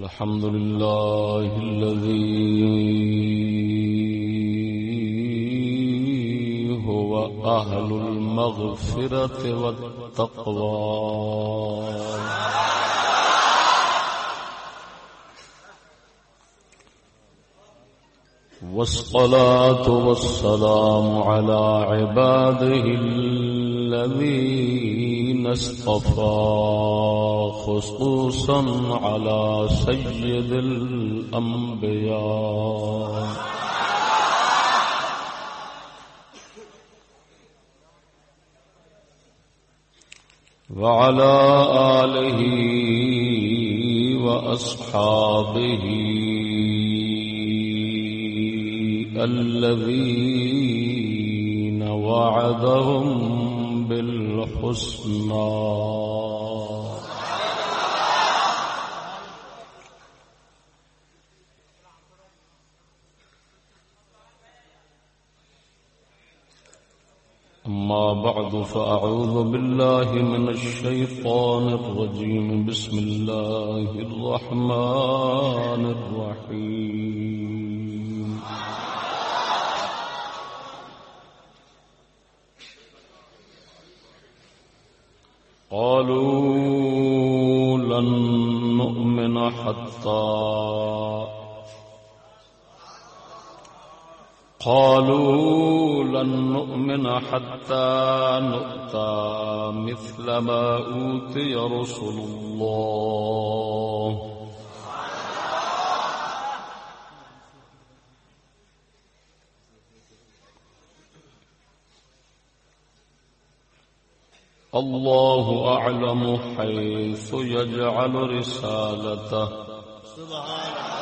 الحمد لله الذي هو أهل المغفرة والتقوى والصلاة والسلام على عباده الذين اصطفى خصوصا على سيد الأنبياء وعلى آله وأصحابه الذين وعدهم بالحسنى أما بعد فأعوذ بالله من الشيطان الرجيم بسم الله الرحمن الرحيم قالوا لن نؤمن حتى نؤتى مثل ما أوتي رسل الله الله أعلم حيث يجعل رسالته سبحان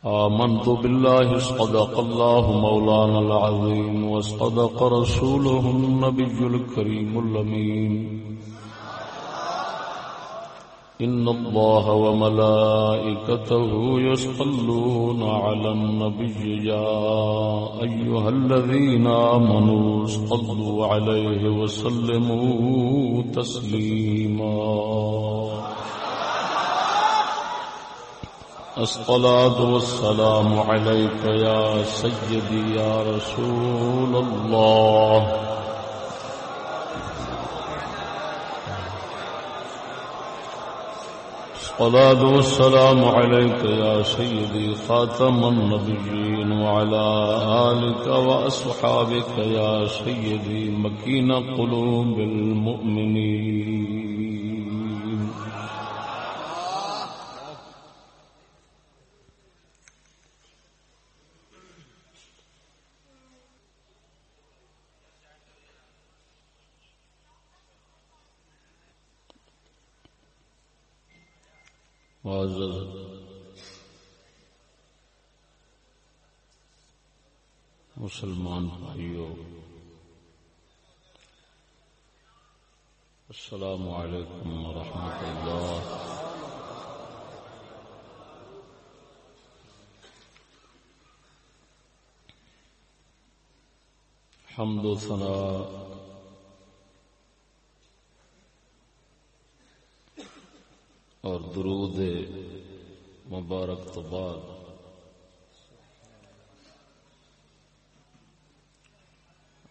آمنت بالله صدق الله مولانا العظيم وصدق رسوله النبي الكريم الأمين إن الله وملائكته يصلون على النبي يا أيها الذين آمنوا صلوا عليه وسلموا تسليما الصلاة والسلام عليك يا سيدي يا رسول الله الصلاة والسلام عليك يا سيدي خاتم النبيين وعلى آلك وأصحابك يا سيدي مكين قلوب المؤمنين معزز مسلمان بھائیو السلام علیکم ورحمۃ اللہ حمد و ثنا اور درود مبارک تو بعد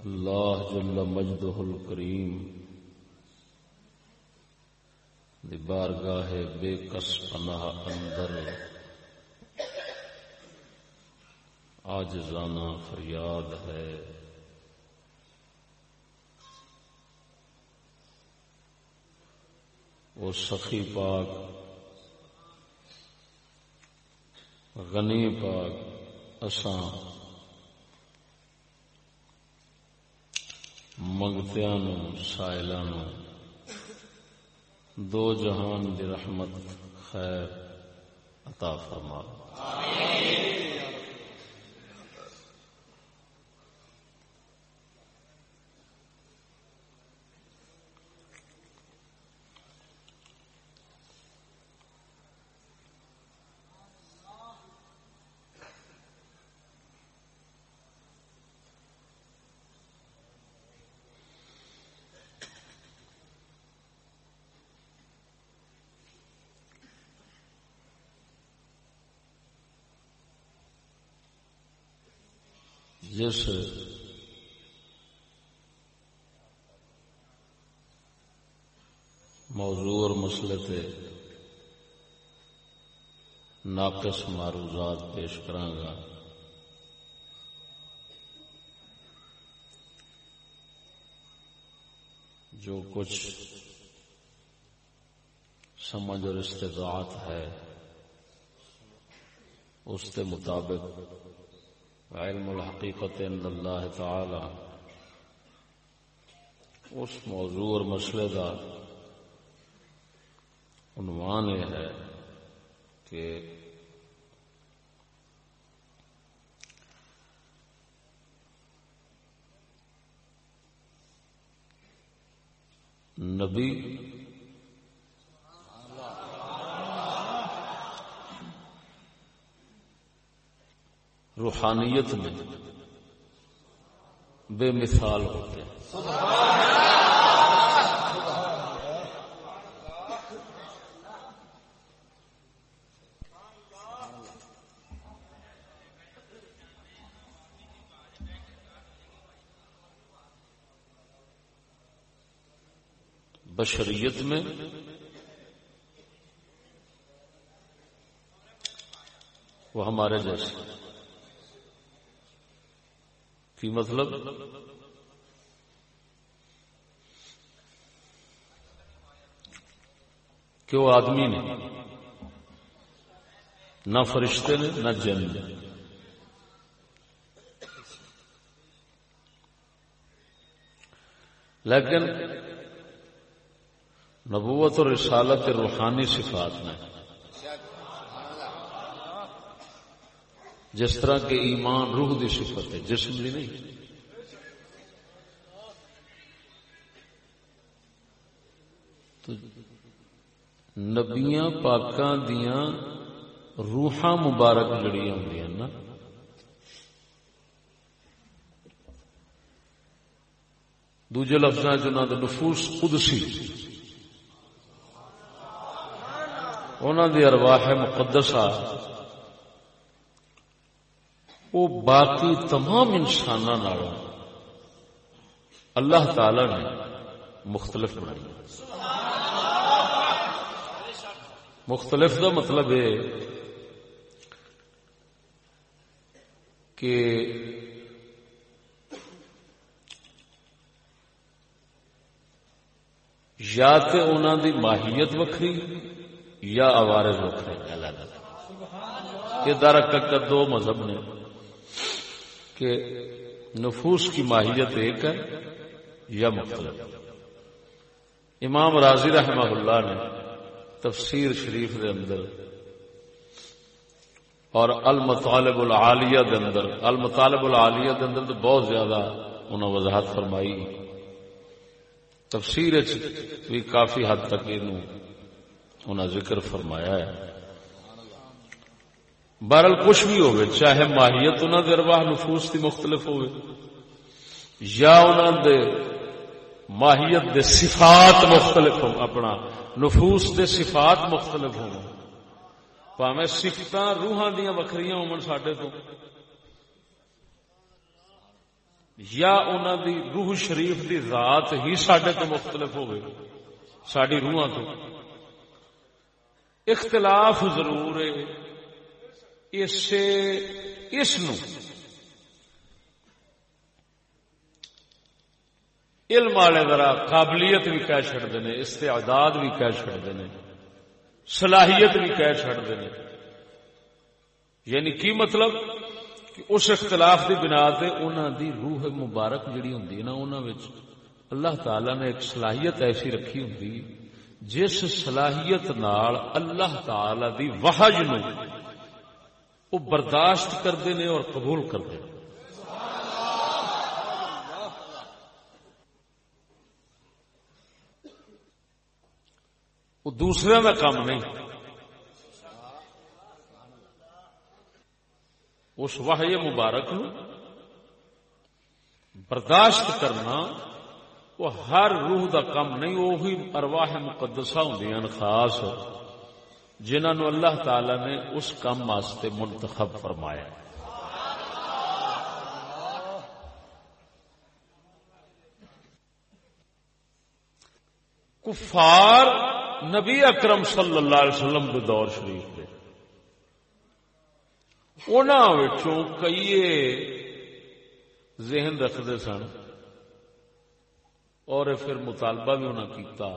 اللہ جل مجدہ الکریم دی بارگاہ بے کس پناہ اندر عاجزانہ فریاد ہے وہ سخی پاک غنی پاک اساں منگتیاں نو سائلاں نو دو جہان دی رحمت خیر عطا فرما آمین جس موضوع اور مسئلے تے ناقص معروضات پیش کراں گا، جو کچھ سمجھ اور استطاعت ہے اس کے مطابق علم الحقیقت عند اللہ تعالی اس موضوع اور مسئلے کا عنوان یہ ہے کہ نبی روحانیت میں بے مثال ہوتے ہیں۔ بشریت میں وہ ہمارے جیسے کی مطلب کہ وہ آدمی نے نہ فرشتے نے نہ جن نے، لیکن نبوت اور رسالت روحانی صفات میں جس طرح کہ ایمان روح دی صفت ہے، جسم دی نہیں۔ تو نبیاں پاکاں دیاں روحاں مبارک جڑیاں ہوندیاں نا، دوجے لفظاں وچ انہاں دا نفوس قدسی، انہاں دی ارواح مقدسہ وہ باقی تمام انساناں نالوں اللہ تعالی نے مختلف بنائی۔ مختلف کا مطلب ہے کہ یا تے انہاں دی ماہیت وکھری یا عوارض وکھرے الگ الگ۔ یہ درحقیقت دو مذہب نے کہ نفوس کی ماہیت ایک ہے یا مختلف۔ امام رازی رحمہ اللہ نے تفسیر شریف دے اندر اور المطالب العالیہ دے اندر، المطالب العالیہ دے اندر تو بہت زیادہ انہوں نے وضاحت فرمائی، تفسیر بھی کافی حد تک انہوں نے ذکر فرمایا ہے۔ بہرحال کچھ بھی ہوئے، چاہے ماہیت انہوں دے ارواح نفوس دی مختلف ہوئے یا انہوں دے ماہیت دے صفات مختلف ہو، اپنا نفوس دے صفات مختلف ہو، پاویں صفتاں روحاں دیاں وکھریاں ہون ساڈے تو، یا انہاں دی روح شریف دی ذات ہی ساڈے تو مختلف ہوئے ساڈی روحاں تو، اختلاف ضرور ہے۔ اس نو علم والے ذرا قابلیت بھی کہہ چھڑتے ہیں، استعداد بھی کہہ چھڑتے ہیں، صلاحیت بھی کہہ چھڑتے ہیں۔ یعنی کی مطلب کہ اس اختلاف کی بنا تے انہاں دی روح مبارک جڑی ہوندی ہے نا، انہاں وچ اللہ تعالی نے ایک صلاحیت ایسی رکھی ہوندی جس صلاحیت نال اللہ تعالی دی وحی نو وہ برداشت کرتے ہیں اور قبول کرتے ہیں۔ وہ دوسرے کا کام نہیں، اس وحی مبارک نو برداشت کرنا وہ ہر روح دا کام نہیں، وہی ارواح مقدسہ ہوندیاں خاص جنہاں نو اللہ تعالی نے اس کام واسطے منتخب فرمایا۔ کفار نبی اکرم صلی اللہ علیہ وسلم کے دور شریف دے انہاں وچوں کئی ذہن رکھتے سن اور پھر مطالبہ بھی انہاں کیتا،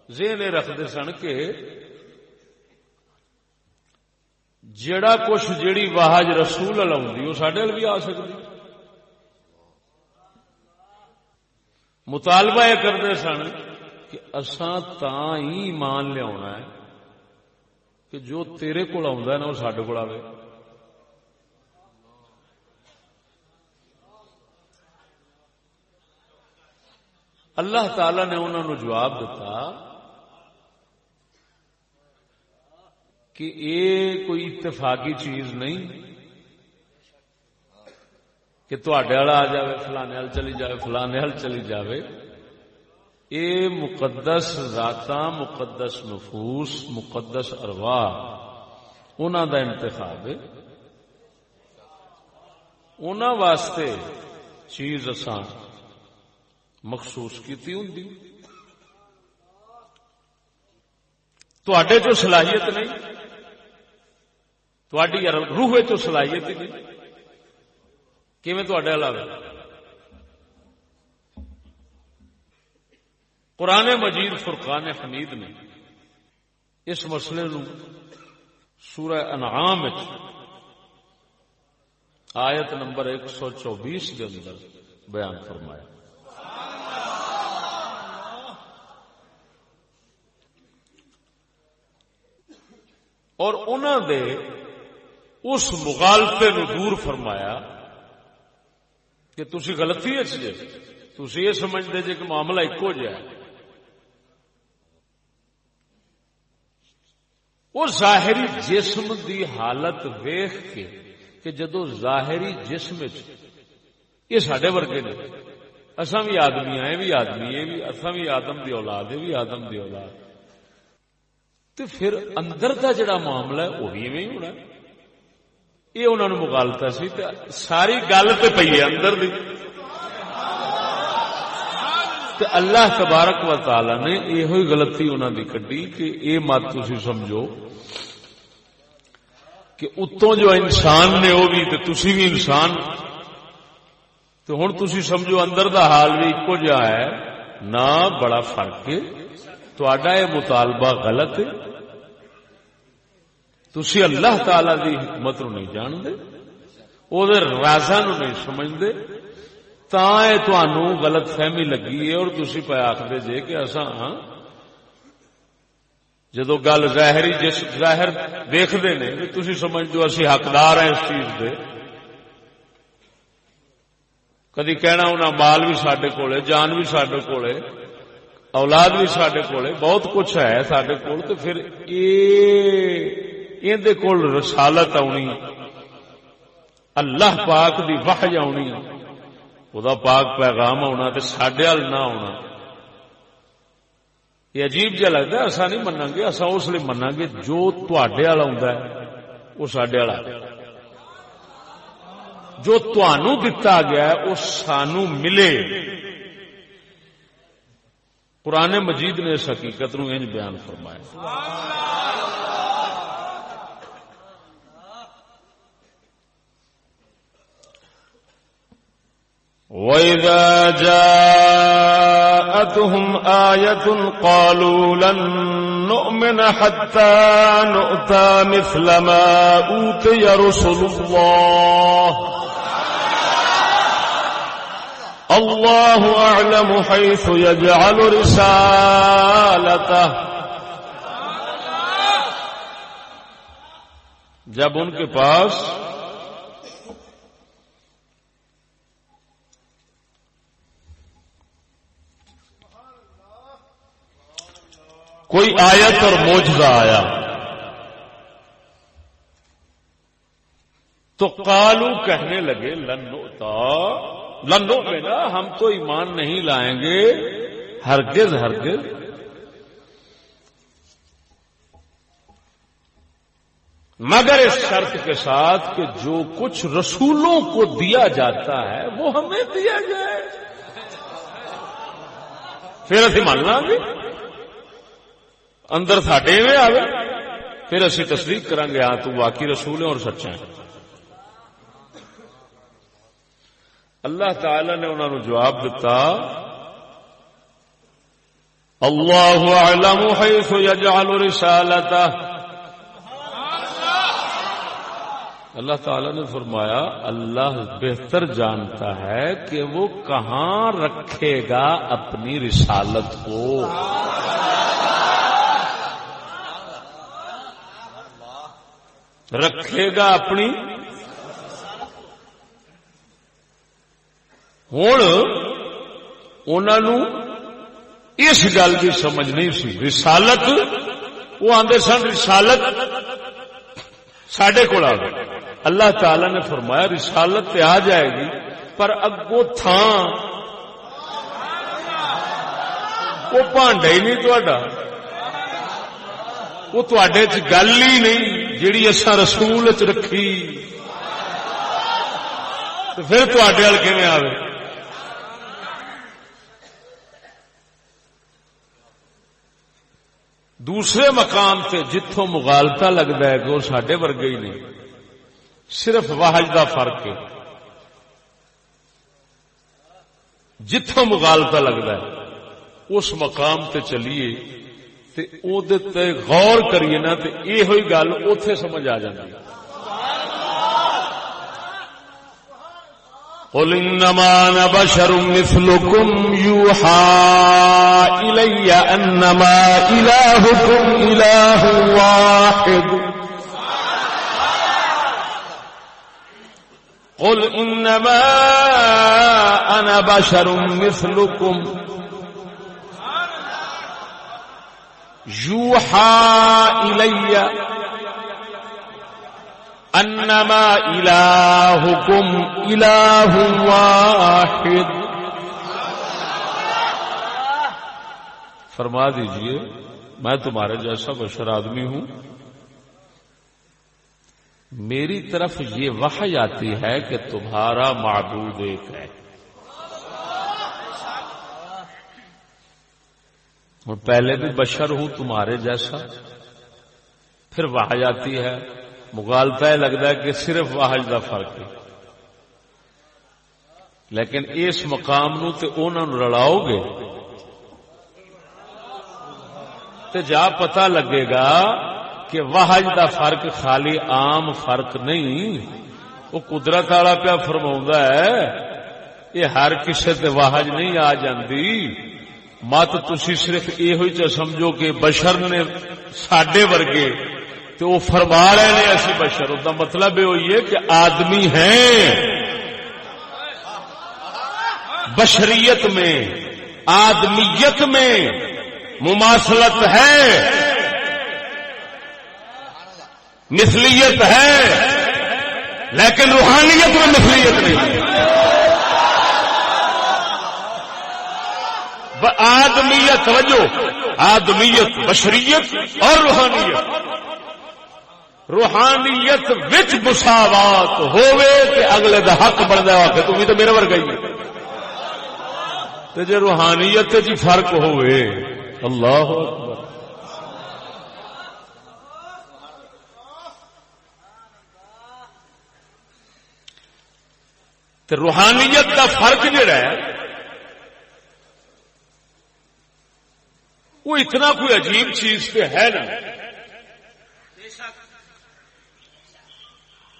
ذہن رکھتے سن کہ جڑا کچھ جیڑی واہج رسول لاؤندی وہ ساڈے ول بھی آ سکتی، مطالبہ یہ کرتے سن کہ اساں تاں ہی ایمان لیا ہے کہ جو تیرے کول آوندا ہے نا وہ ساڈے کول آوے۔ اللہ تعالی نے انہوں نے جواب دیتا کہ یہ کوئی اتفاقی چیز نہیں کہ تواڈے والا آ جائے فلانے ہل چلی جائے فلانے ہل چلی جائے، یہ مقدس ذاتاں، مقدس نفوس، مقدس ارواح انہاں دا انتخاب ہے، انہاں واسطے چیز اساں مخصوص کیتی ہوندی، تواڈے چ صلاحیت نہیں، تواڈی روح چ صلاحیت ہی نہیں، کیویں تواڈے علاوہ؟ قرآن مجید فرقان حمید نے اس مسئلے نو سورہ انعام آیت نمبر 124 کے اندر بیان فرمایا۔ اور انہوں نے اس مغالطے نو دور فرمایا کہ تسی غلطی ہے، تسی یہ سمجھتے جے کہ معاملہ ایکو جہا ہے۔ وہ ظاہری جسم دی حالت ویخ کے کہ جدو ظاہری جسم یہ ساڈے ورگے نے، اساں بھی آدمی ہیں، بھی آدمی ہے، بھی اساں بھی آدم دی اولاد ہے، بھی آدم دی اولاد، تو پھر اندر دا جڑا معاملہ ہے وہ بھی ایویں ہی ہونا۔ یہ انہوں نے مغالطہ سی، ساری گل تے پئی ہے اندر دی۔ تو اللہ تبارک و تعالی نے یہ غلطی انہوں دی کڈی کہ یہ مت تسی سمجھو کہ اتوں جو انسان نے وہ بھی تے تسی بھی انسان، تو ہن تسی سمجھو اندر دا حال بھی ایکو جہا ہے، نہ بڑا فرق ہے، تہاڈا یہ مطالبہ غلط ہے، تسی اللہ تعالی دی حکمت نو نہیں جاندے، او دے رازاں نو نہیں سمجھدے، تاں اے تانوں غلط فہمی لگی ہے اور تسی پے آکھدے جے کہ اساں جدو گل ظاہری جس ظاہر دیکھدے نے تسی سمجھدے اسی حقدار ہیں اس چیز دے۔ کدی کہنا انہاں مال بھی ساڈے کولے، جان بھی ساڈے کولے، اولاد بھی ساڈے کولے، بہت کچھ ہے ساڈے کول، تو پھر ایندے کول رسالت آنی، اللہ پاک دی وحی آنی، خدا پاک پیغام آنا تے ساڈے ال نہ آنا، یہ عجیب جہا لگتا ہے۔ اسا نہیں مناں گے، اسا اس لیے مناں گے جو تواڈے ال آندا ہے وہ ساڈے ال، جو تانوں دتا گیا ہے وہ سانوں ملے۔ قرآن مجید نے اس حقیقت نو انج بیان فرمایا۔ وَإِذَا جَاءَتْهُمْ آيَةٌ قَالُوا لَن نُّؤْمِنَ حَتَّى نُؤْتَىٰ مِثْلَ مَا أُوتِيَ رُسُلُ اللَّهُ أَعْلَمُ حَيْثُ يَجْعَلُ رِسَالَتَهُ۔ جب ان کے پاس کوئی آیت اور معجزہ آیا تو قالو کہنے لگے لن نؤمنا، ہم تو ایمان نہیں لائیں گے ہرگز ہرگز، مگر اس شرط کے ساتھ کہ جو کچھ رسولوں کو دیا جاتا ہے وہ ہمیں دیا جائے، پھر اسی مان لیں گے۔ اندر ساڈے ایویں آوے پھر اسی تصدیق کریں گے ہاں تو واقعی رسول ہے اور سچا ہے. اللہ تعالی نے انہوں نے جواب دیتا اللہ اعلم حیث یجعل رسالتہ. اللہ تعالی نے فرمایا اللہ بہتر جانتا ہے کہ وہ کہاں رکھے گا اپنی رسالت کو. رکھے گا اپنی. ہوں انہوں اس گل کی سمجھ نہیں سی. رسالت وہ آندے سن رسالت ساڈے کول آ گئی. اللہ تعالی نے فرمایا رسالت تے آ جائے گی پر اگوں تھان وہ بھانڈا ہی نہیں تہاڈا، وہ تواڈے چ گل ہی نہیں جیڑی اساں رسول چ رکھی تے پھر تواڈے ول کیویں آوے. دوسرے مقام تے جتھوں مغالطہ لگتا ہے کہ وہ ساڈے ورگے ہی نہیں، صرف واحد دا فرق ہے. جتھوں مغالطہ لگتا ہے اس مقام تے چلیے تے او دے تے غور کریے نا تے یہ ہوئی گل اوتھے سمجھ آ جاندی. قل انما انا بشر مثلكم يوحى الي انما الهكم اله واحد. قل انما انا بشر مثلكم يوحى الي انما الہکم الہ واحد. فرما دیجئے میں تمہارے جیسا بشر آدمی ہوں، میری طرف یہ وحی آتی ہے کہ تمہارا معبود ایک ہے. اور پہلے بھی بشر ہوں تمہارے جیسا، پھر وحی آتی ہے. مغالطہ لگتا ہے کہ صرف واحد کا فرق ہے، لیکن اس مقام نو تے انہاں نوں رلاؤ گے تے جا پتہ لگے گا کہ واحد کا فرق خالی عام فرق نہیں، وہ قدرت والا پیا فرماوندا ہے یہ ہر کسے تے واحد نہیں آ جاندی. مت تسی صرف یہ ہوئی سمجھو کہ بشر نے ساڈے ورگے تو وہ فرما رہے ہیں ایسی بشر. اس کا مطلب یہ ہوئی ہے کہ آدمی ہیں، بشریت میں آدمیت میں مماثلت ہے، مثلیت ہے، لیکن روحانیت میں مثلیت نہیں. آدمیت توجہ، آدمیت بشریت اور روحانیت. روحانیت وچ مساوات ہووے تے اگلے دا حق بندا ہے کہ تم بھی تو میرے ورگا ہی تے جے روحانیت جی فرق ہووے اللہ اکبر. تے روحانیت دا فرق جڑا ہے وہ اتنا کوئی عجیب چیز تے ہے نا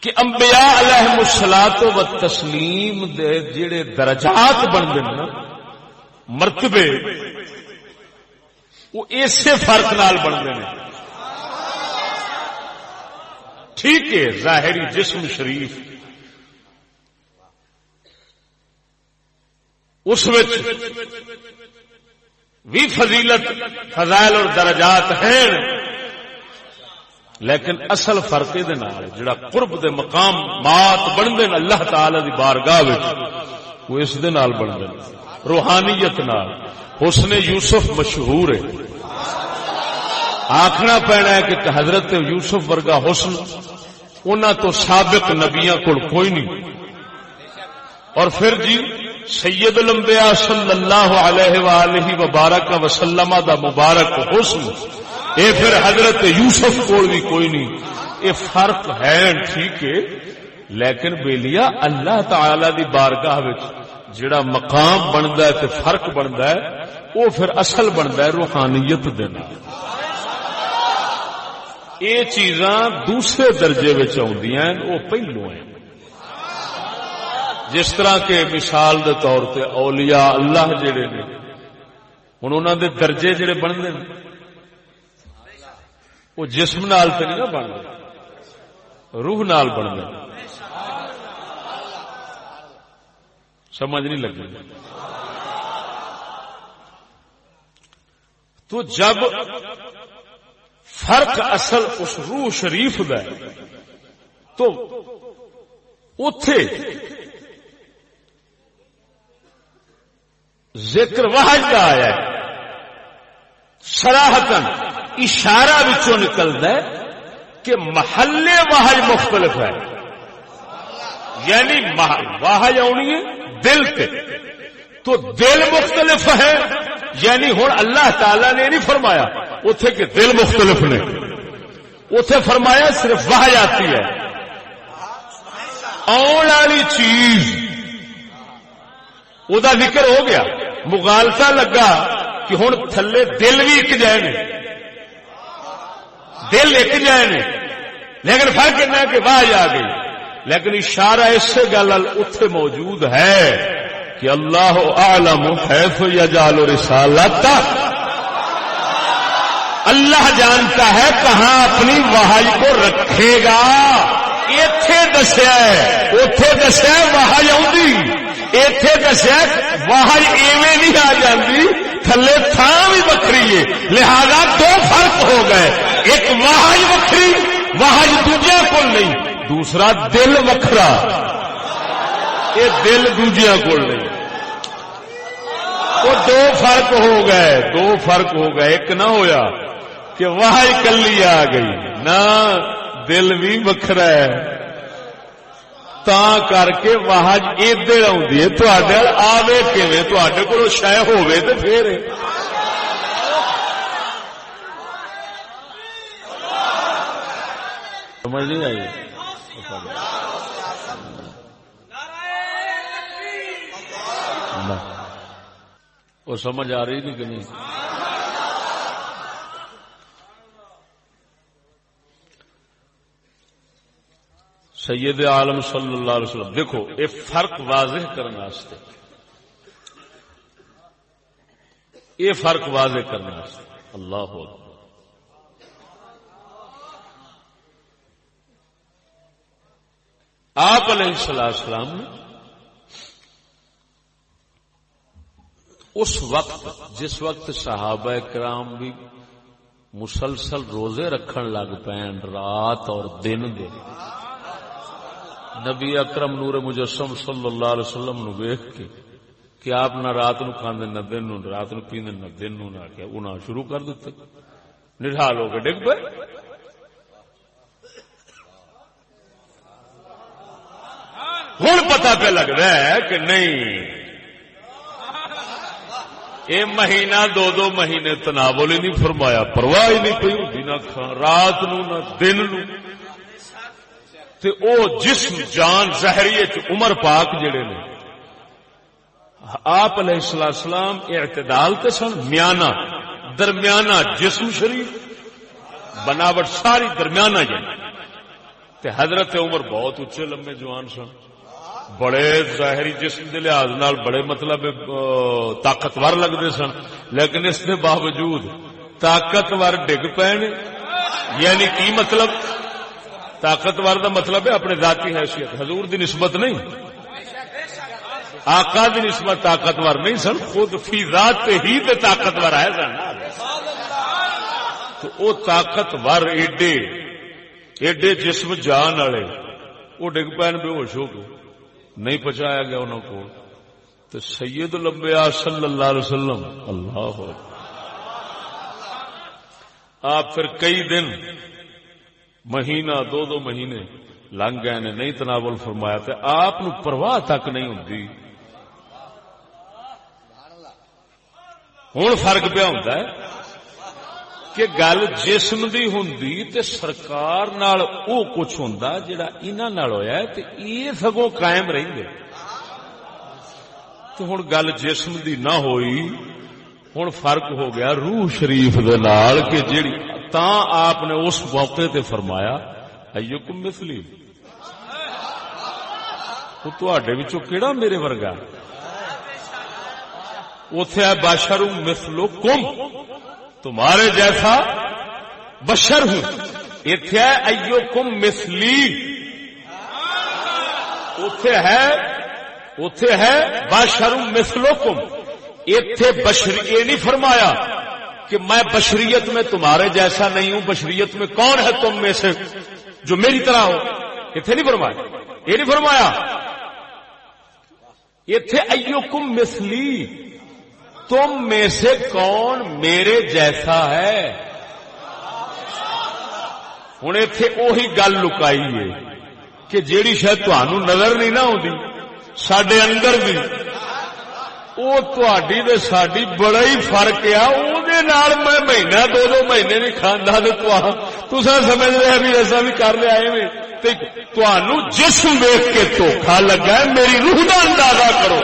کہ انبیاء علیہم الصلوۃ والتسلیم دے جڑے درجات بندے نا مرتبے وہ ایسے فرق نال بندے نے. ٹھیک ہے ظاہری جسم شریف اس وچ بھی فضیلت فضائل اور درجات ہیں، لیکن اصل فرق دے نال جڑا قرب دے مقامات بندے نے اللہ تعالی دی بارگاہ وچ وہ اس دے نال بندے روحانیت نال. حسن یوسف مشہور ہے، آکھنا پینا ہے کہ حضرت یوسف ورگا حسن انہاں تو سابق نبیاں کول کوئی نہیں. اور پھر جی سید الانبیاء صلی اللہ علیہ وآلہ وبارک وسلم دا مبارک حسن اے پھر حضرت یوسف کول بھی کوئی نہیں. یہ فرق ہے ٹھیک ہے، لیکن بیلیا اللہ تعالی دی بارگاہ وچ جڑا مقام بندا ہے تے فرق بندا ہے، وہ پھر اصل بندا ہے روحانیت دے نال. یہ چیزاں دوسرے درجے وچ آندیاں ہیں، وہ پہلو ہیں. جس طرح کے مثال دے طور تے اولیاء اللہ جڑے نے، ہن انہاں دے درجے جڑے بنتے ہیں وہ جسم نال تے نہیں بنتے، روح نال بنتے. سمجھ نہیں لگی؟ تو جب فرق اصل اس روح شریف دا ہے تو اتے ذکر وحج کا آیا ہے، صراحتاً اشارہ وچوں نکلتا ہے کہ محلے وحج مختلف ہے. یعنی وحج آنی ہے دل تے، تو دل مختلف ہے. یعنی ہوں اللہ تعالی نے نہیں فرمایا اتے کہ دل مختلف نے، اتے فرمایا صرف وحج آتی ہے. آن والی چیز وہ ذکر ہو گیا، مغالطہ لگا کہ ہوں تھلے دل بھی ایک جائے نے، دل ایک جائے نے، لیکن فرق اتنا کہ وحج آ گئی. لیکن اشارہ اس سے گل اتنے موجود ہے کہ اللہ اعلم حیث یجعل رسالتہ، اللہ جانتا ہے کہاں اپنی وحی کو رکھے گا. ایتھے دسیا ہے، اوتھے دسیا وحی آؤندی، ایتھے دسیا وحی ایویں نہیں آ جاندی، تھلے تھان بھی وکری ہے. لہذا دو فرق ہو گئے، ایک وحی وکری، وحی دوجے کول نہیں، دوسرا دل وکھرا، یہ دل دوجیاں کول نہیں. وہ دو فرق ہو گئے، دو فرق ہو گئے. ایک نہ ہویا کہ وحی کلی آ گئی، نہ دل بھی وکھرا ہے. تا کر کے وحج ادھر آتی ہے، تھوڑے آوے کیویں، تھوڑے کول شے ہووے تے پھر سمجھ نہیں آئی. وہ سمجھ آ رہی نہیں کہ نہیں؟ سید عالم صلی اللہ علیہ وسلم دیکھو یہ فرق واضح کرنے واسطے، یہ فرق واضح کرنے واسطے اللہ اکبر. آپ علیہ السلام نے اس وقت جس وقت صحابہ کرام بھی مسلسل روزے رکھن لگ پین رات اور دن دے، نبی اکرم نور مجسم صلی اللہ علیہ وسلم نو ویکھ کے کہ آپ نہ رات نو کھاندے نہ دن نو، رات نو پیندے نہ دن نو، نہ کہ انہاں شروع کر دتے، نڈھال ہو کے ڈگ پے. ہن پتہ پہ لگ رہا ہے کہ نہیں یہ مہینہ دو مہینے تناول ہی نہیں فرمایا، پرواہ ہی نہیں پئی ہوندی نہ رات نو نہ دن نو. تے او جسم جان ظاہریے عمر پاک جڑے نے آپ علیہ السلام اعتدال تے سن، میانہ درمیانہ جسم شریف بناوٹ ساری درمیانہ جائے. تے حضرت عمر بہت اچھے لمبے جوان سن، بڑے ظاہری جسم دے لحاظ نال بڑے مطلب طاقتور لگتے سن، لیکن اس کے باوجود طاقتور ڈگ پے. یعنی کی مطلب؟ طاقتور دا مطلب ہے اپنے ذاتی حیثیت، حضور دی نسبت نہیں، آقا دی نسبت طاقتور نہیں سن، خود فی ذات ہی تے طاقتور ہے سن. تو او طاقتور ایڈے جسم جان والے وہ ڈگ پے بے ہوش ہو کے، نہیں پہنچایا گیا انہوں کو. تو سید الانبیاء صلی اللہ علیہ وسلم اللہ آپ پھر کئی دن مہینہ دو مہینے لنگ گئے نے، نہیں تناول فرمایا. تے آپ نو پرواہ تک نہیں ہوندی. ہن فرق پیا ہوندا ہے کہ گل جسم دی ہوندی تے سرکار نال او کچھ ہوندا جڑا انہاں نال ہویا ہے تے یہ سگوں قائم رہندے. تو ہن گل جسم دی نہ ہوئی، ہن فرق ہو گیا روح شریف دے نال کہ جیڑی تاں آپ نے اس موقع تے فرمایا ایکم مثلی، وہ تواڈے وچوں کیڑا میرے ورگا؟ اوتھے ہے بشر مثلکم، تمہارے جیسا بشر ہوں. ایتھے ہے ایکم مثلی، اوتھے ہے بشر مثلکم. ایتھے بشر یہ نہیں فرمایا کہ میں بشریت میں تمہارے جیسا نہیں ہوں. بشریت میں کون ہے تم میں سے جو میری طرح ہو؟ ایتھے نہیں فرمایا، یہ نہیں فرمایا. ایتھے ایکم مثلی، تم میں سے کون میرے جیسا ہے؟ ہن ایتھے اوہی گل لکائی ہے کہ جیڑی شاید تہانوں نظر نہیں نہ ہوندی ساڈے اندر بھی، او تہاڈی تے ساڈی بڑا ہی فرق ہے. اودے نال میں مہینہ دو مہینے نہیں کھاندا تے تساں سمجھ رہے بھی ایسا بھی کر لیا ایویں. تے تہانوں جسم ویکھ کے دھوکھا لگا ہے، میری روح دا اندازہ کرو.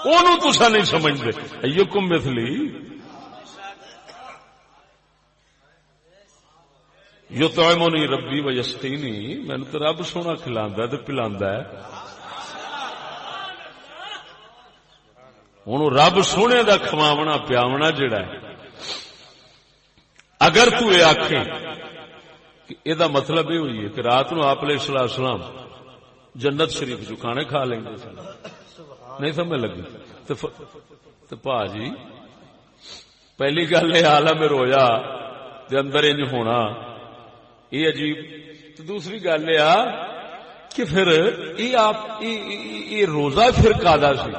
اونوں تساں نہیں سمجھدے. ایکم مثلی یطعمنی ربی ویسقینی، مینوں تے رب سونا کھلاندا تے پلاندا ہے. ہن رب سونے دا کھواونا پیاونا جڑا ہے، اگر تو یہ آکھے کہ یہ مطلب یہ ہوئی ہے کہ رات نو آپ علیہ السلام جنت شریف جو کھانے کھا لیں گے، نہیں سمجھ لگی تو پا جی پہلی گل ہے عالم رویا دے اندر انج ہونا یہ عجیب. تو دوسری گل یہ کہ پھر یہ روزہ پھر کادا سی؟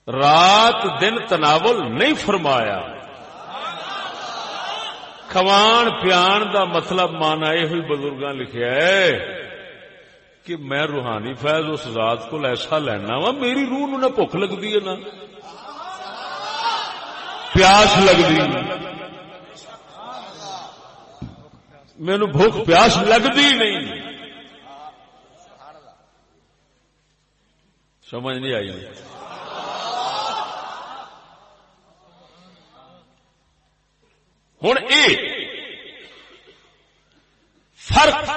رات دن تناول نہیں فرمایا. کھوان پیان دا مطلب مانا یہ ہوئی بزرگاں لکھیا ہے کہ میں روحانی فیض اس ذات کو ایسا لینا وا میری روح نو نہ بھوک لگدی ہے نہ پیاس لگدی، مینوں بھوک پیاس لگدی نہیں. سمجھ نہیں آئی؟ ہن اے فرق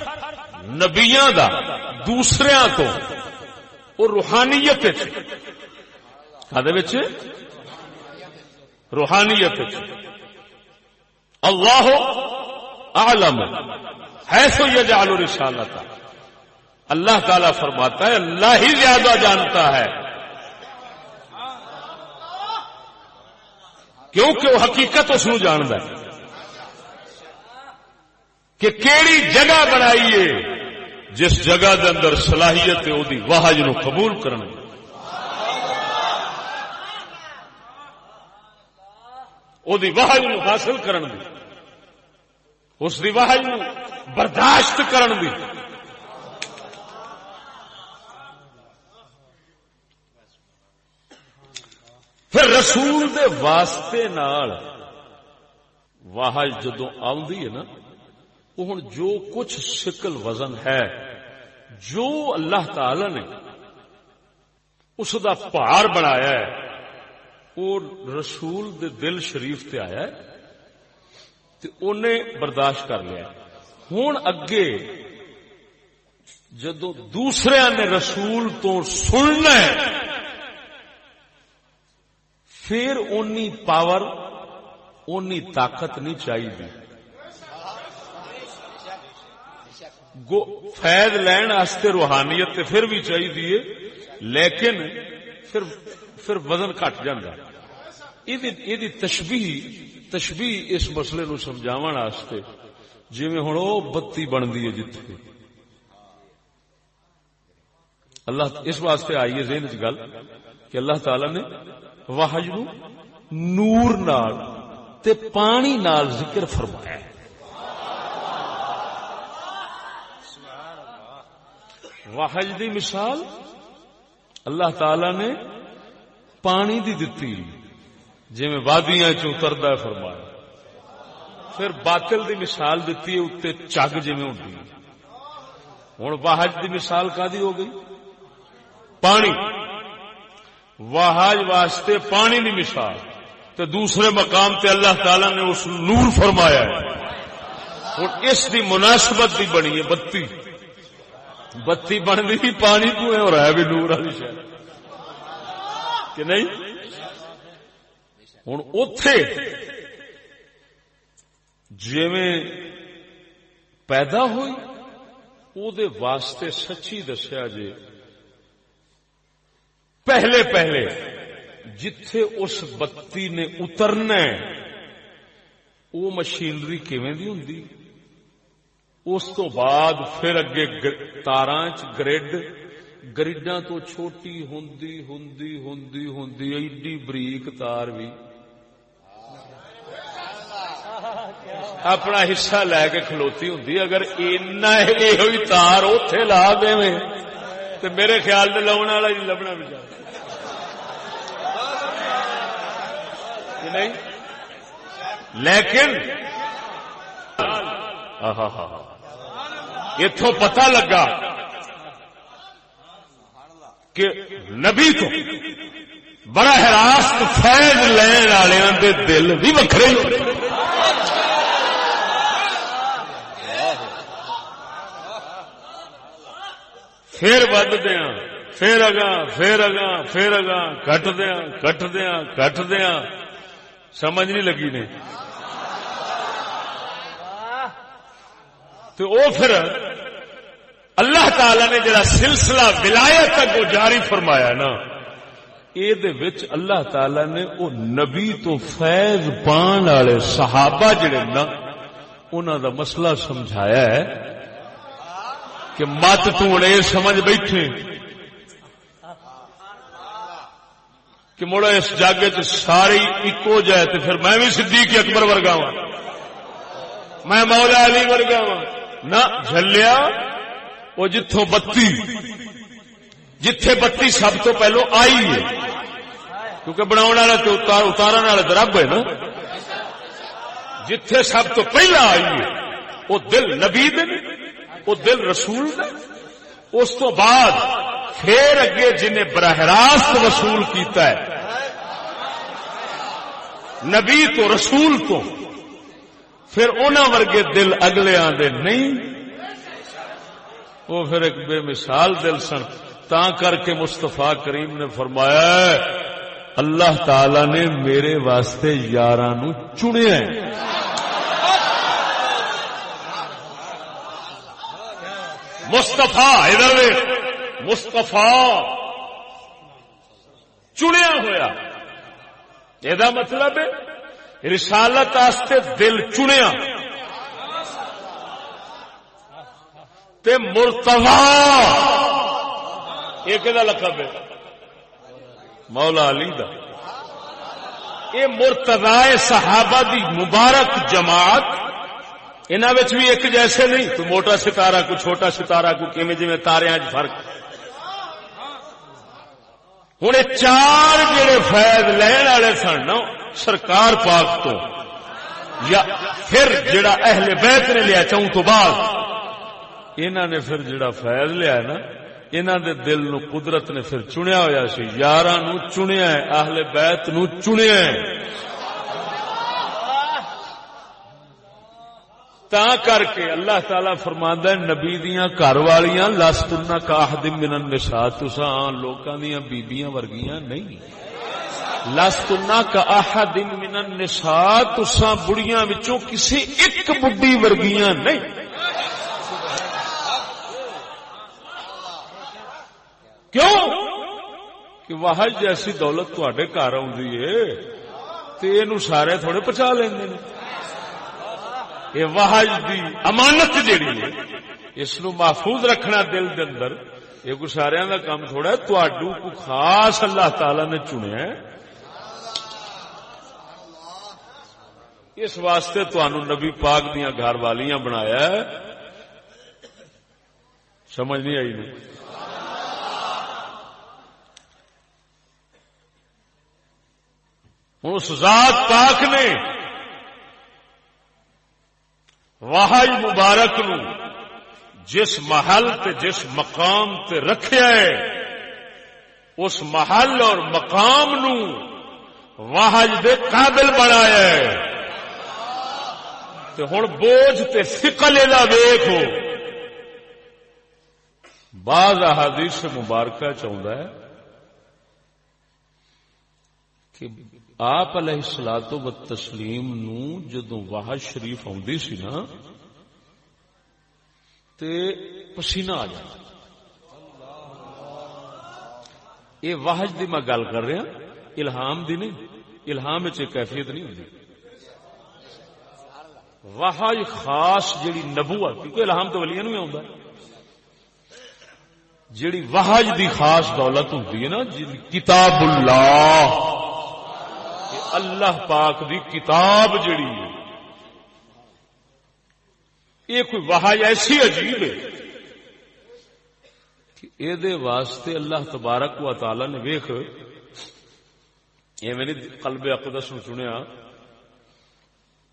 نبیاں دا دوسریاں تو اور روحانیت روحانیت اللہ اعلم حیث یجعل رسالتہ، اللہ تعالی فرماتا ہے اللہ ہی زیادہ جانتا ہے، کیونکہ وہ حقیقت اس نو جاندا ہے کہ کیڑی جگہ بنائیے جس جگہ دے اندر صلاحیت ہے وہ وحی نو قبول کرنے، وہ وحی نو حاصل کرن دی، اس دی وحی نو برداشت کرن دی. پھر رسول دے واسطے نال وحی جدوں آندی ہے نا، وہ ہن جو کچھ شکل وزن ہے جو اللہ تعالی نے اس دا پہاڑ بنایا ہے وہ رسول دے دل شریف تے آیا ہے تے اونے برداشت کر لیا. ہن اگے جدوں دوسرے نے رسول تو سننا ہے پھر اونی پاور اونی طاقت نہیں چاہیے. فیض لین واسطے روحانیت تے پھر بھی چاہیے لیکن پھر وزن گھٹ جاندہ. یہ تشبیہ اس مسئلے نو سمجھاون واسطے جویں ہن او بتی بندی ہے جتھے اللہ اس واسطے آئی ہے ذہن وچ گل کہ اللہ تعالی نے وحی نو نور نال تے پانی نال ذکر فرمایا ہے. واحج دی مثال اللہ تعالی نے پانی دی دتی جی میں وادیاں چتردا فرمایا. پھر باطل دی مثال دیتی ہے اتنے چگ جی ہوتی. ہوں واحج دی مثال کادی ہو گئی؟ پانی. واحج واسطے پانی دی مثال تو دوسرے مقام تے اللہ تعالی نے اس نور فرمایا ہے. ہوں اس دی مناسبت دی بنی ہے بتی. بتی بنتی بھی پانی تو ہے اور ہے بھی نور والی شاید کہ نہیں. ہوں اتے جویں پیدا ہوئی او دے واسطے سچی دسیا جے پہلے پہلے جتھے اس بتی نے اترنا ہے او مشینری کیویں دی ہوندی. اس تو بعد پھر اگے تاراں چ گریڈاں تو چھوٹی ہوندی ہوندی ہوندی ہوندی ایڈی بریک تار بھی اپنا حصہ لے کے کھلوتی ہوندی. اگر اینا ہوئی تار اوتھے لا دے تو میرے خیال میں لاؤن والا ہی لبنا بھی چاہتا نہیں. لیکن اتوں پتہ لگا کہ نبی تو براہ راست فیض لین والوں دے دل بھی وکھرے ہوتے. پھر وددیاں پھر اگاں پھر اگاں پھر اگاں کٹدیاں سمجھ نہیں لگی نے. تو او پھر اللہ تعالی نے جڑا سلسلہ ولایت تک وہ جاری فرمایا نا اے دے وچ اللہ تعالی نے او نبی تو فیض پان والے صحابہ جڑے نا انہاں دا مسئلہ سمجھایا ہے کہ مت تو یہ سمجھ بیٹھے کہ مڑا اس جاگے چ ساری ایک ہو جائے تو پھر میں بھی صدیق اکبر ورگا ہوں میں مولا علی ورگا ہوں نہ جھلیا. وہ جتھوں بتی جتھے بتی سب تو پہلو آئی ہے کیونکہ بناؤ والا تو اتارن والا رب ہے نا. جتھے سب تو پہلا آئی ہے وہ دل نبی دے وہ دل رسول دے. اس تو بعد پھر اگے جنہیں براہ راست وصول کیتا ہے نبی تو رسول تو پھر انہاں ورگے دل اگلے آندے نہیں. وہ پھر ایک بے مثال دل سن. تاں کر کے مصطفیٰ کریم نے فرمایا اللہ تعالی نے میرے واسطے یاراں نو چنیا ہے. مصطفیٰ ادھر مصطفیٰ چنیا ہویا یہ مطلب ہے رسالت واسطے دل چنیا تے مرتضی یہ کہدا لقب ہے مولا علی دا. یہ مرتضی صحابہ دی مبارک جماعت انہاں وچ بھی ایک جیسے نہیں. کوئی موٹا ستارہ کوئی چھوٹا ستارہ کوئی کیویں جویں تاریاں وچ فرق. ہن چار جڑے فیض لین والے سن نا سرکار پاک تو یا پھر جڑا اہل بیت نے لیا چوں تو بعد انہاں نے پھر جڑا فیض لیا نا انہاں دے دل نو قدرت نے پھر چنیا ہویا سی. یاراں نو چنیا ہے اہل بیت نو چنیا ہے. تا کر کے اللہ تعالی فرماندا ہے نبی دیاں گھر والیاں لستن کا احد من النساء تساں لوکاں دیاں بیبییاں ورگیاں نہیں. لستن کا احد من النساء تساں بڑیاں وچوں کسی ایک بڈھی ورگیاں نہیں. کیوں کہ وحج جیسی دولت تواڈے گھر آوندی ہے تے اینو سارے تھوڑے پچا لیندے نے. یہ وحج دی امانت جیڑی ہے اس نو محفوظ رکھنا دل دے اندر یہ کوئی سارے دا کام تھوڑا ہے. تواڈو کو خاص اللہ تعالی نے چنیا ہے اس واسطے تانوں نبی پاک دیاں گھر والیاں بنایا ہے. سمجھ نہیں آئی نہیں. ہوں اس ذات پاک نے وحی مبارک نو جس محل تے جس مقام تے رکھیا ہے اس محل اور مقام نو وحی دے قابل بنایا ہے تے ہن بوجھ تے ثقل دا ویکھو بعض احادیث مبارکہ چاہتا ہے کہ آپ علیہ الصلوۃ والتسلیم نو جدوں وحی شریف آندی سی نا تے پسینہ آ جاتا. یہ وحی دی میں گل کر رہا الہام دی نہیں. الہام وچ کیفیت نہیں ہوندی. وحی خاص جیڑی نبوت کیونکہ الہام تو ولیاں نوں آوندا جیڑی وحی دی خاص دولت ہوندی ہے نا کتاب اللہ اللہ پاک دی کتاب جڑی ہے یہ کوئی وحی ایسی عجیب ہے کہ اے دے واسطے اللہ تبارک و تعالی نے ویکھ یہ میرے قلب اقدس نو سنیا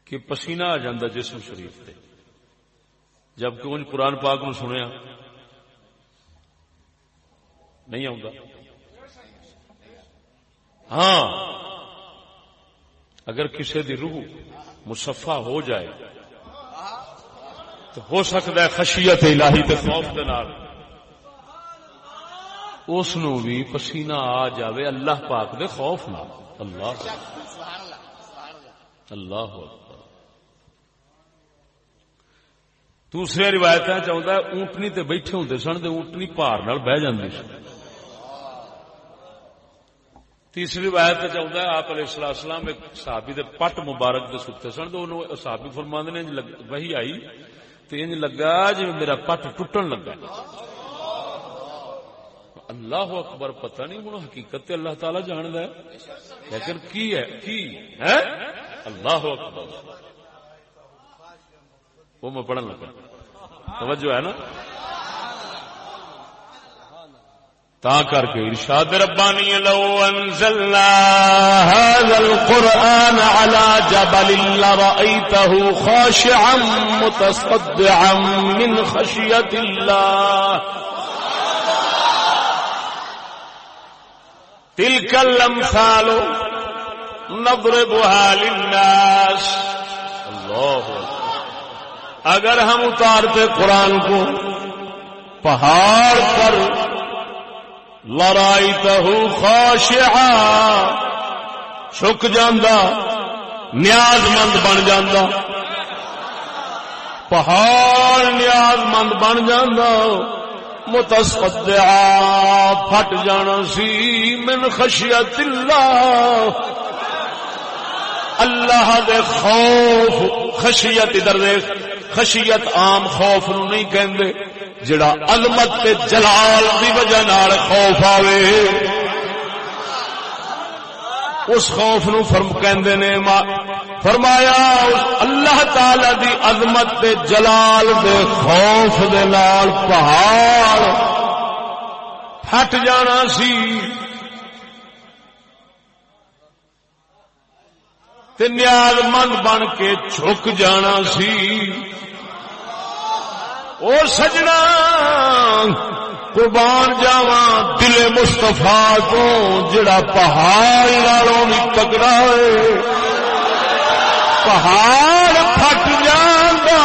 کہ پسینہ آ جاندا جسم شریف تے جبکہ ان قرآن پاک نو سنیا نہیں آوندا. ہاں اگر کسی دی روح مصفا ہو جائے تو ہو سکتا ہے خشیت الہی تے خوف دے نال اس نو بھی پسینہ آ جاوے اللہ پاک دے خوف نال. اللہ اللہ اکبر. دوسری روایت چاہتا ہے اونٹنی تے بیٹھے ہوندے سن تے اونٹنی پار نال بہ جاندی سی. تیسری روایت چاہتا ہے آپ علیہ السلام ایک صحابی دے پٹ مبارک دے ستے سن تو انہوں صحابی فرماندے نے وہی آئی تو انج لگا جی میرا پٹ ٹوٹن لگا. اللہ اکبر. پتہ نہیں ہوں حقیقت تے اللہ تعالی جاندا ہے لیکن کی ہے اللہ اکبر. وہ میں پڑھن لگا توجہ ہے نا. تا کر کے ارشاد ربانی لو انزلنا هذا القرآن على جبل لرأيته خاشعا متصدعا من خشية الله تلك الامثال نضربها للناس. اللہ اگر ہم اتارتے قرآن کو پہاڑ پر لرائیتہ خاشعا جھک جاندا نیاز مند بن جاندا. پہاڑ نیاز مند بن جاندا متصدعا پھٹ جانا سی من خشیت اللہ اللہ دے خوف. خشیت ادھر دیکھ خشیت عام خوف نو نہیں کہندے جڑا عظمت تے جلال دی وجہ نال خوف آوے اس خوف نو کہندے نے. فرمایا اللہ تعالی دی عظمت تے جلال دے خوف دے نال پہاڑ پھٹ جانا سی تے نیاز مند بن کے جھک جانا سی. او سجنا قربان جاواں دل مصطفیٰ تو جڑا پہاڑ نالوں بھی تگڑا ہے. پہاڑ پھٹ جاندا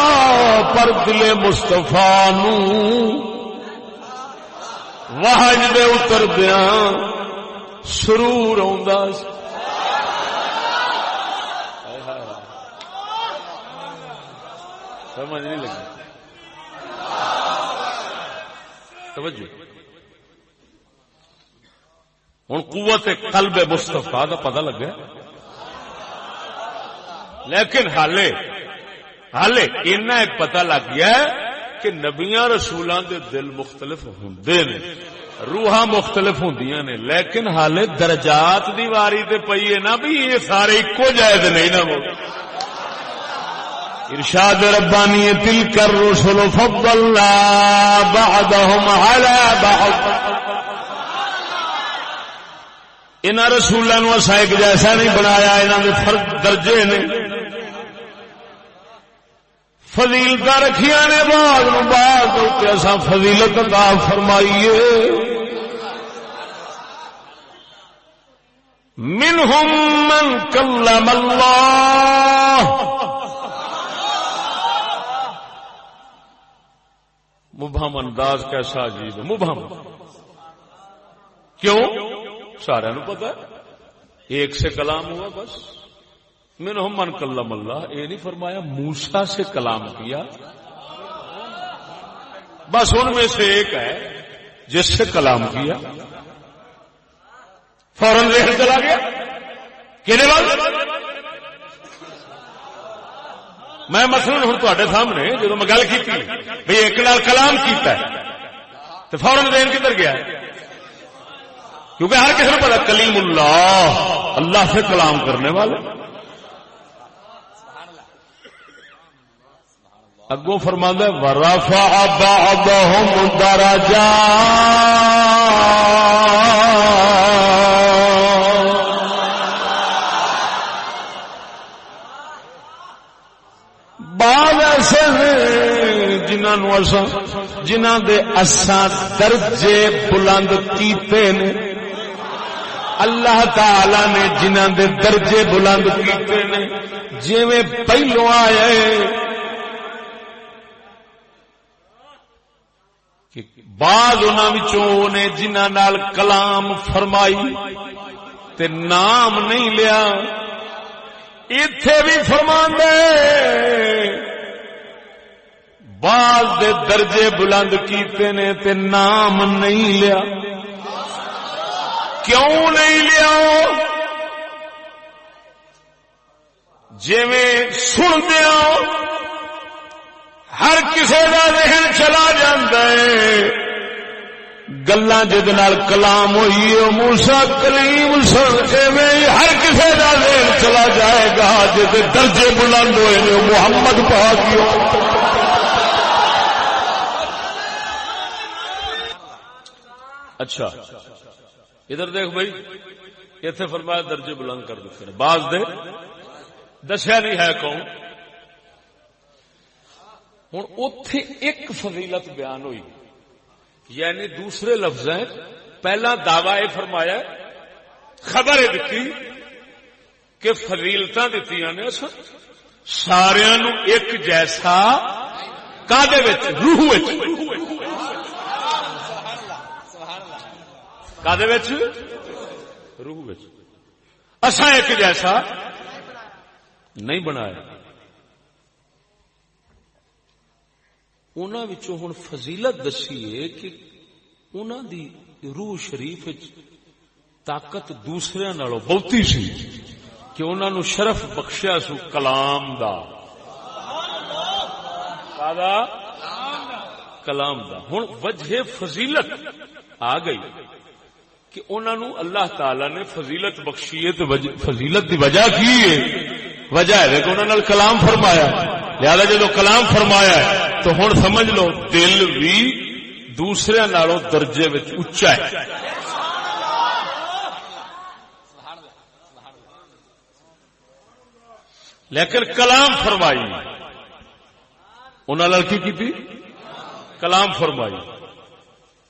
پر دل مصطفیٰ نو وحی دے اتردیاں سرور آوندا. سمجھ نہیں لگی توجہ. ہوں قوت قلب مصطفیٰ دا پتہ لگا لیکن حالے اتنا ایک پتہ لگ گیا کہ نبیاں رسولاں دے دل مختلف ہوندے نے روحاں مختلف ہوندیاں نے لیکن حالے درجات دی واری تے پئی ہے نا بھی یہ سارے اکو جائے نہیں نا. وہ ارشاد ربانی تلک الرسل فضلنا بعضهم على بعض. انہاں رسولاں نوں اساں ایک جیسا نہیں بنایا، انہاں دے فرق درجے نے، فضیلت رکھیاں نے، بعض نوں بعض تے اساں فضیلت عطا فرمائیے۔ منہم من کلم اللہ، مبہم انداز کیسا عجیب ہے، مبہم کیوں؟ سارے نو پتا ہے ایک سے کلام ہوا بس۔ منہم من کلم اللہ، یہ نہیں فرمایا موسیٰ سے کلام کیا، بس ان میں سے ایک ہے جس سے کلام کیا، فوراً ذہن چلا گیا کہنے والا۔ میں مثلا ہوں تواڈے سامنے جدوں میں گل کی بھئی ایک نال کلام کیتا ہے تو فوراً ذہن کدھر گیا؟ کیونکہ ہر کسی کو پتا کلیم اللہ، اللہ سے کلام کرنے والے۔ اگوں فرماندا ہے وَرَفَعَ بَعْضَهُمْ دَرَجَاتٍ، بعض ایسے جنہاں دے اساں درجے بلند کیتے نے، اللہ تعالی نے جنہاں دے درجے بلند کیتے نے، جویں پہلو آئے کہ بعض انہاں وچوں نے جنہاں نال کلام فرمائی تے نام نہیں لیا، ایتھے بھی فرماندا بعض دے درجے بلند کیتے نے تے نام نہیں لیا۔ کیوں نہیں لیا؟ جویں سندیا ہر کسی کا ذہن چلا جاتا ہے، گلاں جہدے نال کلام ہوئی ہے موسیٰ کلیم سن کے ہر کسی کا ذہن چلا جائے گا جہدے درجے بلند ہوئے نے محمد پاک کی۔ اچھا ادھر دیکھ بھائی، اتنے فرمایا درجے بلند کر دیتے ہیں، بعض دے دسیا نہیں ہے کون۔ ہوں اتے ایک فضیلت بیان ہوئی، یعنی دوسرے لفظ پہلا دعوی یہ فرمایا، خبر یہ دیتی کہ فضیلت دیتی نے سارے نو ایک جیسا، کادے وچ؟ روح وچ، کادے وچ؟ روح وچ۔ اساں ایک جیسا نہیں بنایا۔ انہاں وچوں ہن فضیلت دسی ہے کہ انہاں دی روح شریف وچ طاقت دوسرے نالوں بہتی سی کہ انہاں نو شرف بخشیا سو کلام دا، کلام دا۔ ہن وجہ فضیلت آ گئی کہ انہاں نو اللہ تعالی نے فضیلت بخشی ہے، تو فضیلت دی وجہ کی ہے؟ وجہ ہے کہ انہاں نال کلام فرمایا، لہذا جدو کلام فرمایا ہے تو ہن سمجھ لو دل بھی دوسرے نالوں درجے وچ اونچا ہے۔ لیکن کلام فرمائی انہاں نال کی کیتی؟ کلام فرمائی۔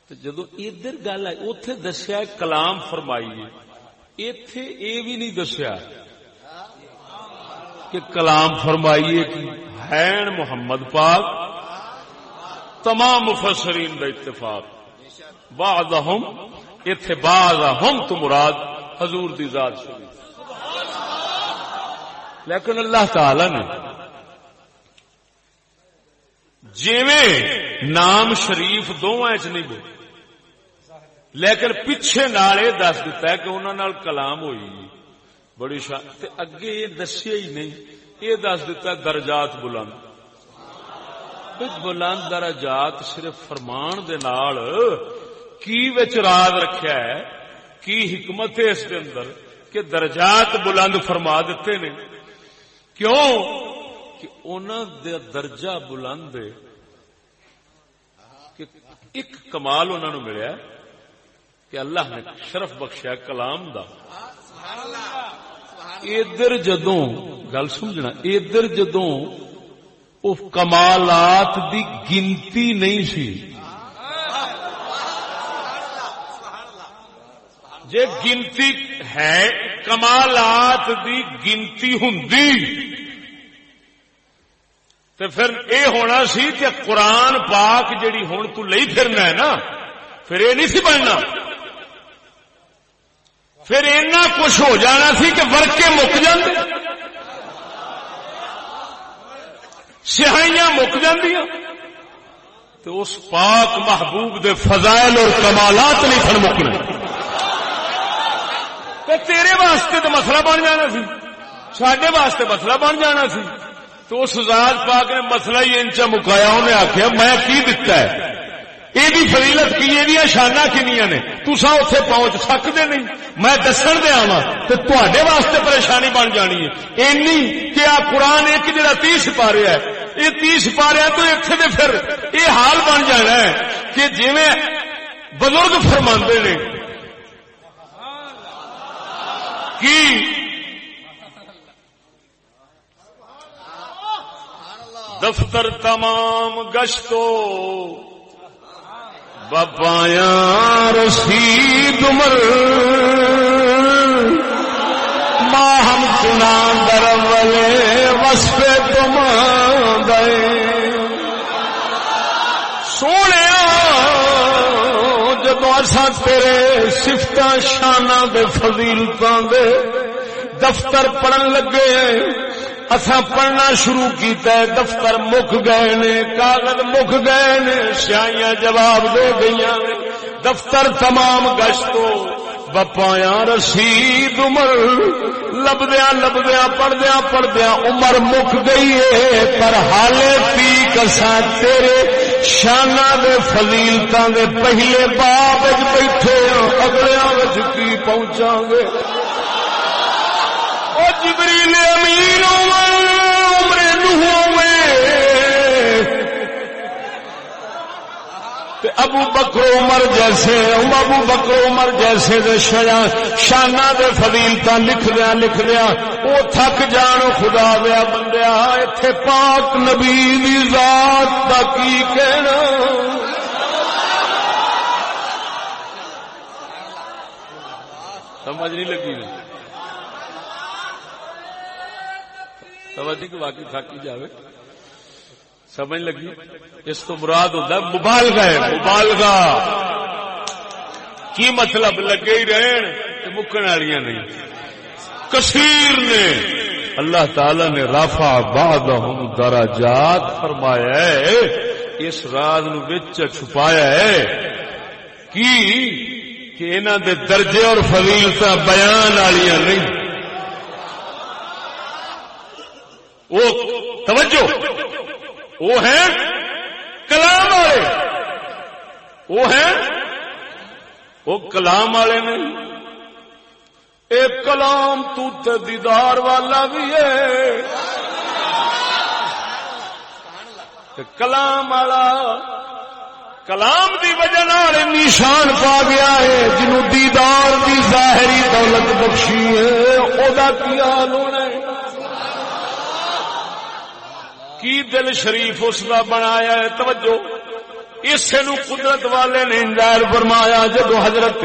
تو جدو ادھر گل آئی اوتھے دسیا کلام فرمائیے، ایتھے اے بھی نہیں دسیا کہ کلام فرمائیے کی ہیں محمد پاک۔ تمام مفسرین دا اتفاق، بعضہم ایتھے بعضہم تو مراد حضور دی ذات شریف، لیکن اللہ تعالی نے جویں نام شریف دوواں چ نہیں بول، لیکن پیچھے نال یہ دس دیتا ہے کہ انہاں نال کلام ہوئی بڑی شان، تے اگے یہ دسیا ہی نہیں، یہ دس دیتا ہے درجات بلند۔ بلند درجات صرف فرمان دے نال کی وچ راز رکھیا ہے، کی حکمت ہے اس دے اندر کہ درجات بلند فرما دیتے نے۔ کیوں؟ کہ انہاں دے درجہ بلند ہے کہ ایک کمال انہاں نو ملیا کہ اللہ نے شرف بخشیا کلام دا. ادھر جدوں گل سمجھنا، ادھر جدوں وہ کمالات دی گنتی نہیں سی، جے گنتی ہے کمالات دی گنتی ہوندی تو پھر اے ہونا سی کہ قرآن پاک جڑی ہن تو لئی پھرنا ہے نا، پھر اے نہیں سی بننا، پھر اینا کچھ ہو جانا سی کہ ورکے مک جاندے، سیاہیاں مک جاندیاں، تو اس پاک محبوب دے فضائل اور کمالات نہیں سن مکنے. تیرے واسطے تو مسئلہ بن جانا سی، ساڈے واسطے مسئلہ بن جانا سی. تو اس ذات پاک نے مسئلہ ہی انچا مکایا، انہیں آخیا میں کی دتا ہے، یہ فضیلت کی، یہ شاناں کنیاں نے، تساں اوتھے پہنچ سکتے نہیں، میں دسن دے آواں تے تواڈے واسطے پریشانی بن جانی ہے. اینی کہ آ قرآن ایک جڑا 30 سپارے ہے، یہ 30 سپارے تو اتنے دے پھر یہ حال بن جانا ہے کہ جویں بزرگ فرماندے نے کی دفتر تمام گشتو بپایا رسید عمر ماہم چنا در والے وصفے تم گئے. سونے جدو اساں تیرے صفتاں شاناں دے فضیلتاں دے دفتر پڑھن لگے، اساں پڑھنا شروع کیتا ہے، دفتر مک گئے نے، کاغذ مک گئے نے، سیاہیاں جواب دے گئیاں نے. دفتر تمام گشتو بپایا رسید عمر، لبدیاں لبدیاں پڑھدیاں پڑھدیاں عمر مک گئی ہے، پر حالے تیک اساں تیرے شاناں دے فضیلتاں دے پہلے باب وچ بیٹھے ہاں، اگلیاں وچ کی پہنچاں گے. او جبریل امین عمر نوح میں ابو بکر عمر جیسے، ابو بکر عمر جیسے دے شاناں دے فضیلتاں لکھ دیا او تھک جان. خدا دیا بندیا ایتھے پاک نبی دی ذات دا کی کہنا. سمجھ نہیں لگی نا؟ توجہ کہ واقعی تھک جاوے، سمجھ لگی؟ اس تو مراد ہوتا ہے مبالغہ ہے. مبالغہ کی مطلب لگے ہی رہن مکن والیاں نہیں. کثیر نے اللہ تعالی نے رفع بعضهم درجات فرمایا ہے، اس راز نو وچ چھپایا ہے کہ انہاں دے درجے اور فضیلتاں بیان والیاں نہیں. وہ توجہ وہ ہیں کلام والے، وہ ہیں وہ کلام والے نہیں. ایک کلام تو تے دیدار والا بھی ہے، کلام والا کلام دی وجہ نال نشان پا گیا ہے، جنوں دیدار دی ظاہری دولت بخشی ہے، او دا کی حال ہونا ہے. کی دل شریف اس کا بنایا ہے. توجہ اسے نو قدرت والے نے ظاہر فرمایا. جدو حضرت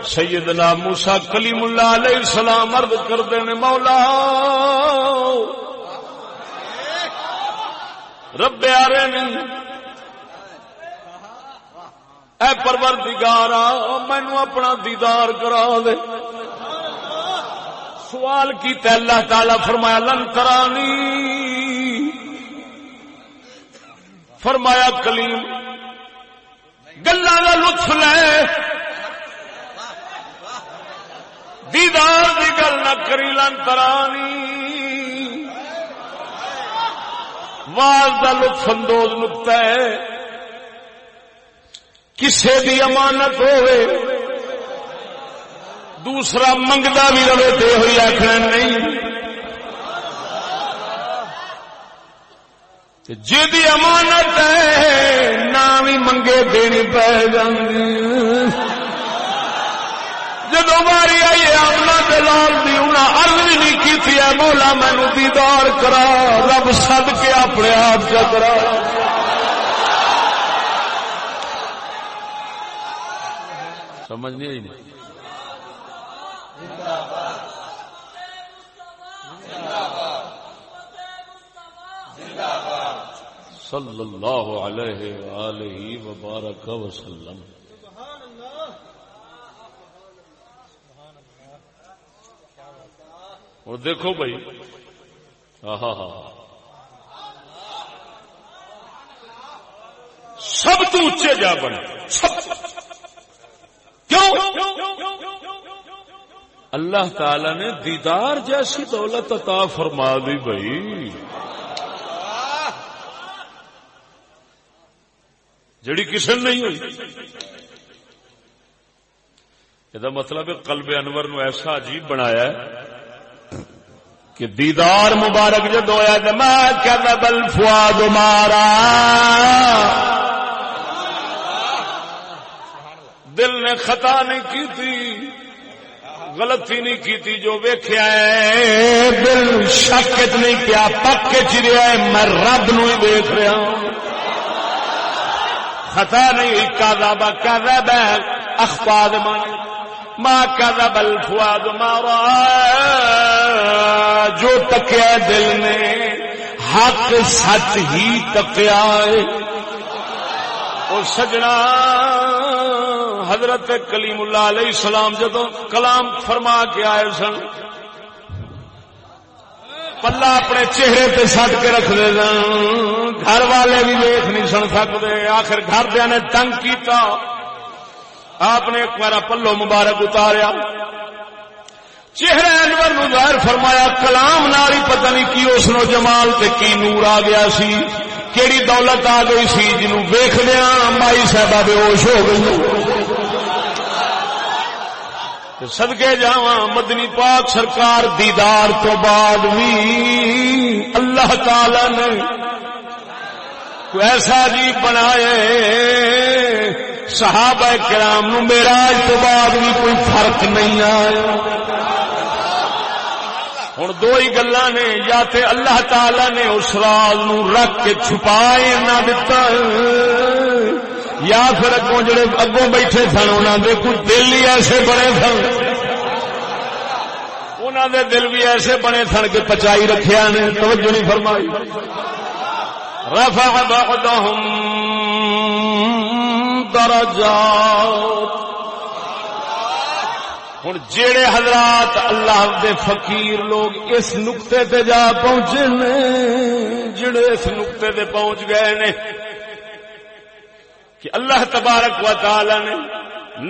سیدنا موسیٰ کلیم اللہ علیہ السلام عرض کردے نے مولا رب آرین اے پروردگارا مینوں اپنا دیدار کرا دے. سوال کیتا اللہ تعالی فرمایا لن ترانی، فرمایا کلیم گلاں دا لطف لے، دیدار دی گل نہ کری. لن ترانی واز دا لطف اندوز نقطہ ہے. کسے دی امانت ہوئے دوسرا منگدا بھی رہے تے ہوئی آخر نہیں، جی امانت ہے نہ بھی منگے دینی پی جاندی. جدو باری آئی آمنا دلال دی انہاں عرض بھی نہیں کی تھی اے مولا مینوں دیدار کرا رب سد کے اپنے آپ کا کرا سمجھ نہیں آئی نہیں صلی اللہ علیہ وآلہ وبارک وسلم. اور دیکھو بھائی سب تو اونچے جا بنے سب کیوں؟ اللہ تعالی نے دیدار جیسی دولت عطا فرما دی بھائی. جڑی کسی نہیں ہوئی. یہ مطلب ہے قلب انور نو ایسا عجیب بنایا ہے کہ دیدار مبارک جد ہویا تو ما کذب الفؤاد مارا دل نے خطا نہیں کی تھی غلطی نہیں کی تھی جو ویکھیا ہے دل شک نہیں کیا پکے چ رہا ہے میں رب نو ہی دیکھ رہا ہوں خطا نہیں ہوئی. کذب کذب اخفاء ما کذب الفؤاد ما رأى جو تکیا دل نے حق سچ ہی تکیا ہے. اور سجنا حضرت کلیم اللہ علیہ السلام جدو کلام فرما کے آئے سن پلہ اپنے چہرے تے سٹ کے رکھ دے سن گھر والے بھی دیکھ نہیں سن سکتے. آخر گھر دیا نے تنگ کیتا آپ نے ایک بار پلو مبارک اتاریا چہرے انور نو ظاہر فرمایا کلام ناری پتہ نہیں کی اس نو جمال تے کی نور آ گیا سی کیڑی دولت آ گئی سی جنوں ویکھدیاں مائی صاحبہ بے ہوش ہو گئی. صدقے جاواں مدنی پاک سرکار دیدار تو بعد بھی اللہ تعالی نے کوئی ایسا عجیب بنائے صحابہ کرام نو معراج تو بعد بھی کوئی فرق نہیں آیا. ہن دو ہی گلاں نے یا تے اللہ تعالی نے اس راز نو رکھ کے چھپائے نہ دتا یا پھر اگوں جڑے اگوں بیٹھے سن انہاں دے کچھ دل ہی ایسے بنے سن انہاں دے دل بھی ایسے بنے سن کہ پچائی رکھیا نے. توجہ نہیں فرمائی. رفع بعضهم درجات. ہن جڑے حضرات اللہ دے فقیر لوگ اس نقطے تے جا پہنچے نے جڑے اس نقطے تے پہنچ گئے نے کہ اللہ تبارک و تعالی نے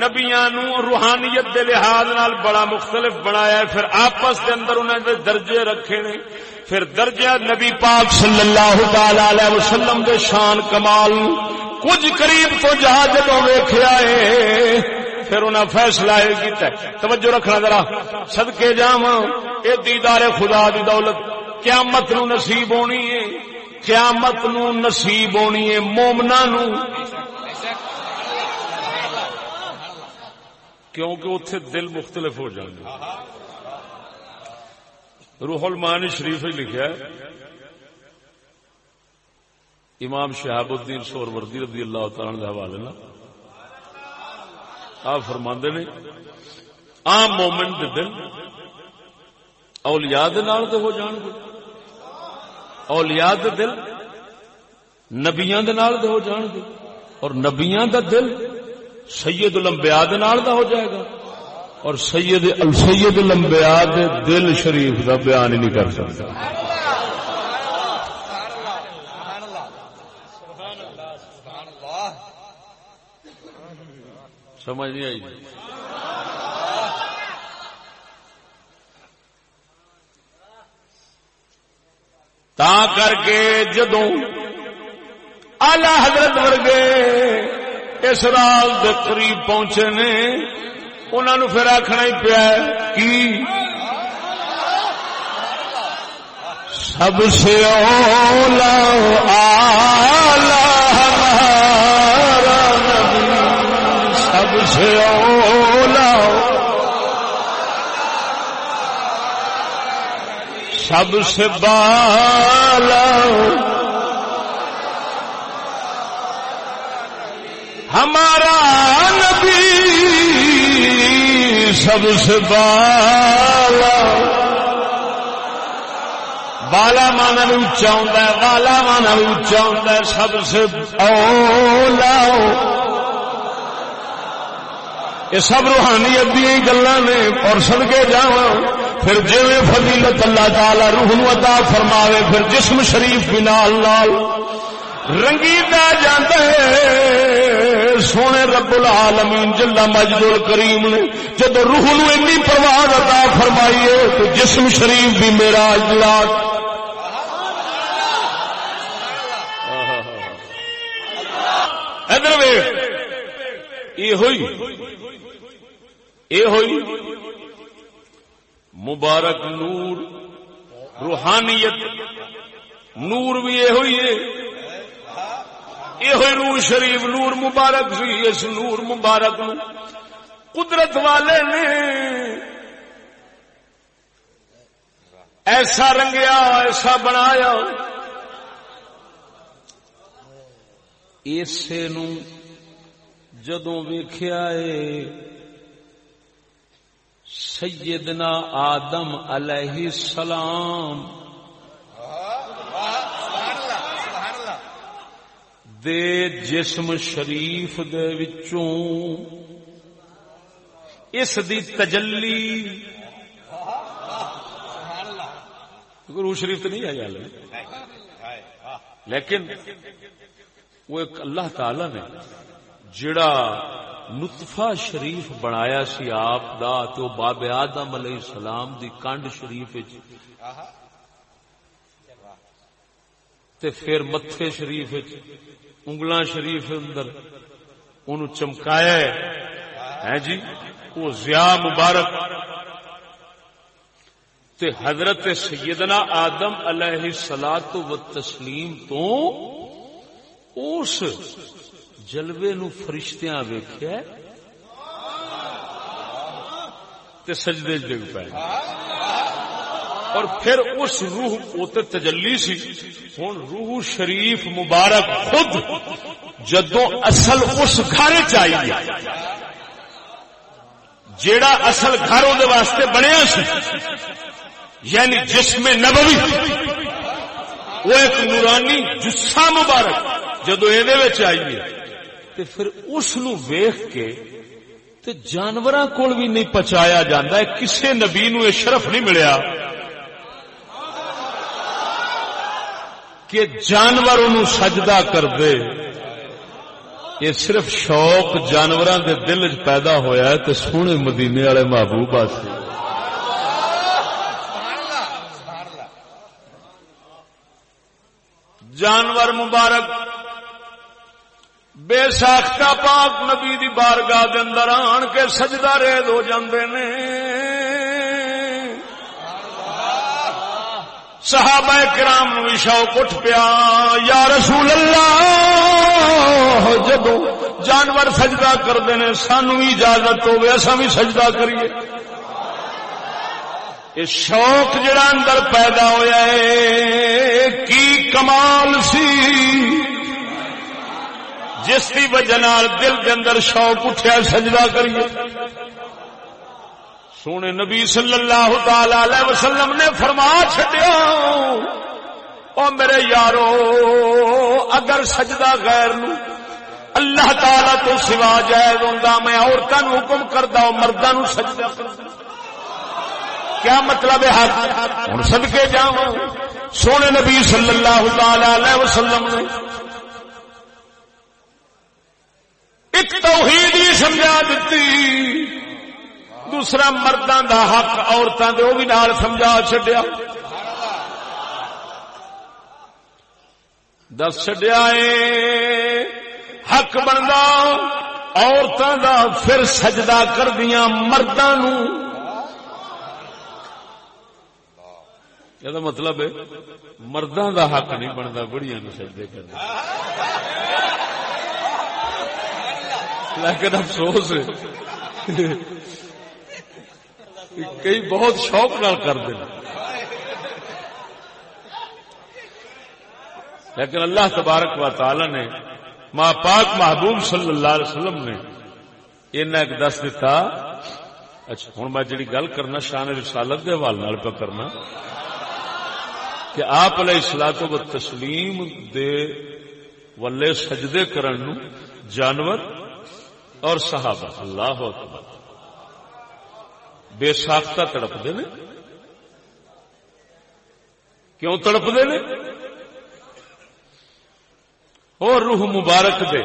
نبیاں نو روحانیت دے لحاظ نال بڑا مختلف بنایا ہے. پھر آپس دے اندر انہاں دے درجے رکھے نے. پھر درجہ نبی پاک صلی اللہ تعالی علیہ وسلم دے شان کمال کچھ قریب تو جا جدوں ویکھیا ہے پھر انہاں فیصلہ یہ کیتا ہے. توجہ رکھنا ذرا صدقے جاواں اے دیدار خدا دی دولت قیامت نو نصیب ہونی ہے. قیامت نو نصیب ہونی ہے مومناں نو کیونکہ اتنے دل مختلف ہو جائیں گے. روح المعانی شریف ہی لکھا ہے امام شہاب الدین سہروردی رضی اللہ تعالی عنہ حوالے نا آپ فرماندے نے عام مومن دے دل اولیاء دے نال تے ہو جان گے اولیاء دے دل نبیاں دے نال تے ہو جان گے اور نبیاں دا دل سید الانبیاء دے نال دا ہو جائے گا اور سید الانبیاء دے دل شریف دا بیان ہی نہیں کر سکتا. سمجھ نہیں آئی. تا کر کے جدوں اعلی حضرت ورگے اس راز دے قریب پہنچے نے انہاں نو پھر آکھنا ہی پیا کی سب سے اولا اعلی ہمارا نبی سب سے اولا سب سے بالا ہمارا نبی سب سے بالا بالا مانا بھی اونچا ہوتا ہے بالا مانا بھی اونچا ہوتا ہے سب سے اولا یہ سب روحانیت دی گلاں نے اور صدقے جاواں پھر جویں فضیلت اللہ تعالی روح نو عطا فرماوے پھر جسم شریف بھی نال نال رنگیتا جاتا ہے سونے رب العالمین جل مجد الکریم نے جب روح نو اتنی پرواز عطا فرمائی ہے تو جسم شریف بھی میرا اجلال ادھر ویکھ یہ ہوئی مبارک نور روحانیت نور بھی یہ ہوئی ہے یہ ہوئی روح شریف نور مبارک سی اس نور مبارک نو قدرت والے نے ایسا رنگیا ایسا بنایا اسے نو جدوں ویکھیا ہے سیدنا آدم علیہ السلام دے جسم شریف دے وچوں اس دی تجلی روح شریف تو نہیں ہے گل لیکن وہ ایک اللہ تعالی نے جڑا نطفہ شریف بنایا سی آپ دا تو باب آدم علیہ السلام دی کنڈ شریف تے پھر متھے شریف انگلاں شریف اندر انہوں چمکایا ہے جی وہ ضیاء مبارک تے حضرت سیدنا آدم علیہ الصلوۃ والتسلیم تو اس جلوے نو فرشتیاں ویکھیا تے سجدے ڈگ پے اور پھر اس روح اوتے تجلی سی ہن روح شریف مبارک خود جدوں اصل اس گھر چ آئی جیڑا اصل گھر دے واسطے بنیا سی یعنی جسم نبوی وہ ایک نورانی جسا مبارک جدو یہ آئیے تو پھر اس نو ویخ کے تے جانوراں کول بھی نہیں پہنچایا جاتا ہے کسے نبی نو یہ شرف نہیں ملیا کہ جانور انہوں سجدہ کر دے یہ صرف شوق جانوراں دے دل وچ پیدا ہویا ہے تے سونے مدینے والے محبوب واسطے جانور مبارک بے ساختہ پاک نبی دی بارگاہ دے اندر آن کے سجدہ ریز ہو جاندے نے صحابہ کرام نو بھی شوق اٹھ پیا یا رسول اللہ جدو جانور سجدہ کردے نے سانو بھی اجازت ہوے اساں بھی سجدہ کریے یہ شوق جڑا اندر پیدا ہویا ہے کی کمال سی جس کی وجہ نال دل کے اندر شوق اٹھیا سجدہ کریے سونے نبی صلی اللہ تعالی علیہ وسلم نے فرما چھڈیا او میرے یارو اگر سجدہ غیر نو اللہ تعالی تو سوا جائز ہوندا میں عورتاں نو حکم کردا او مرداں نو سجدہ کردا کیا مطلب ہے ہن صدقے جاواں سونے نبی صلی اللہ تعالی علیہ وسلم نے ایک توحید ہی سمجھا دیتی دوسرا مرداں دا حق عورتاں دے او بھی نال سمجھا چھڈیا دس چھڈیا اے حق بندا عورتاں دا پھر سجدہ کردیاں مرداں نو یہ مطلب ہے مرداں دا حق نہیں بنتا بڑیاں نو سجدے کرنے لیکن افسوس ہے کئی بہت شوق نال کر دیں لیکن اللہ تبارک و تعالی نے ماں پاک محبوب صلی اللہ علیہ وسلم نے ایک دس دیتا. اچھا ہوں میں جڑی گل کرنا شان رسالت کے حوالے نال پہ کرنا کہ آپ علیہ الصلوۃ والتسلیم دے ولے سجدے کرن نو جانور اور صحابہ اللہ اکبر بے ساختہ تڑپتے نے. کیوں تڑپتے نے؟ اور روح مبارک دے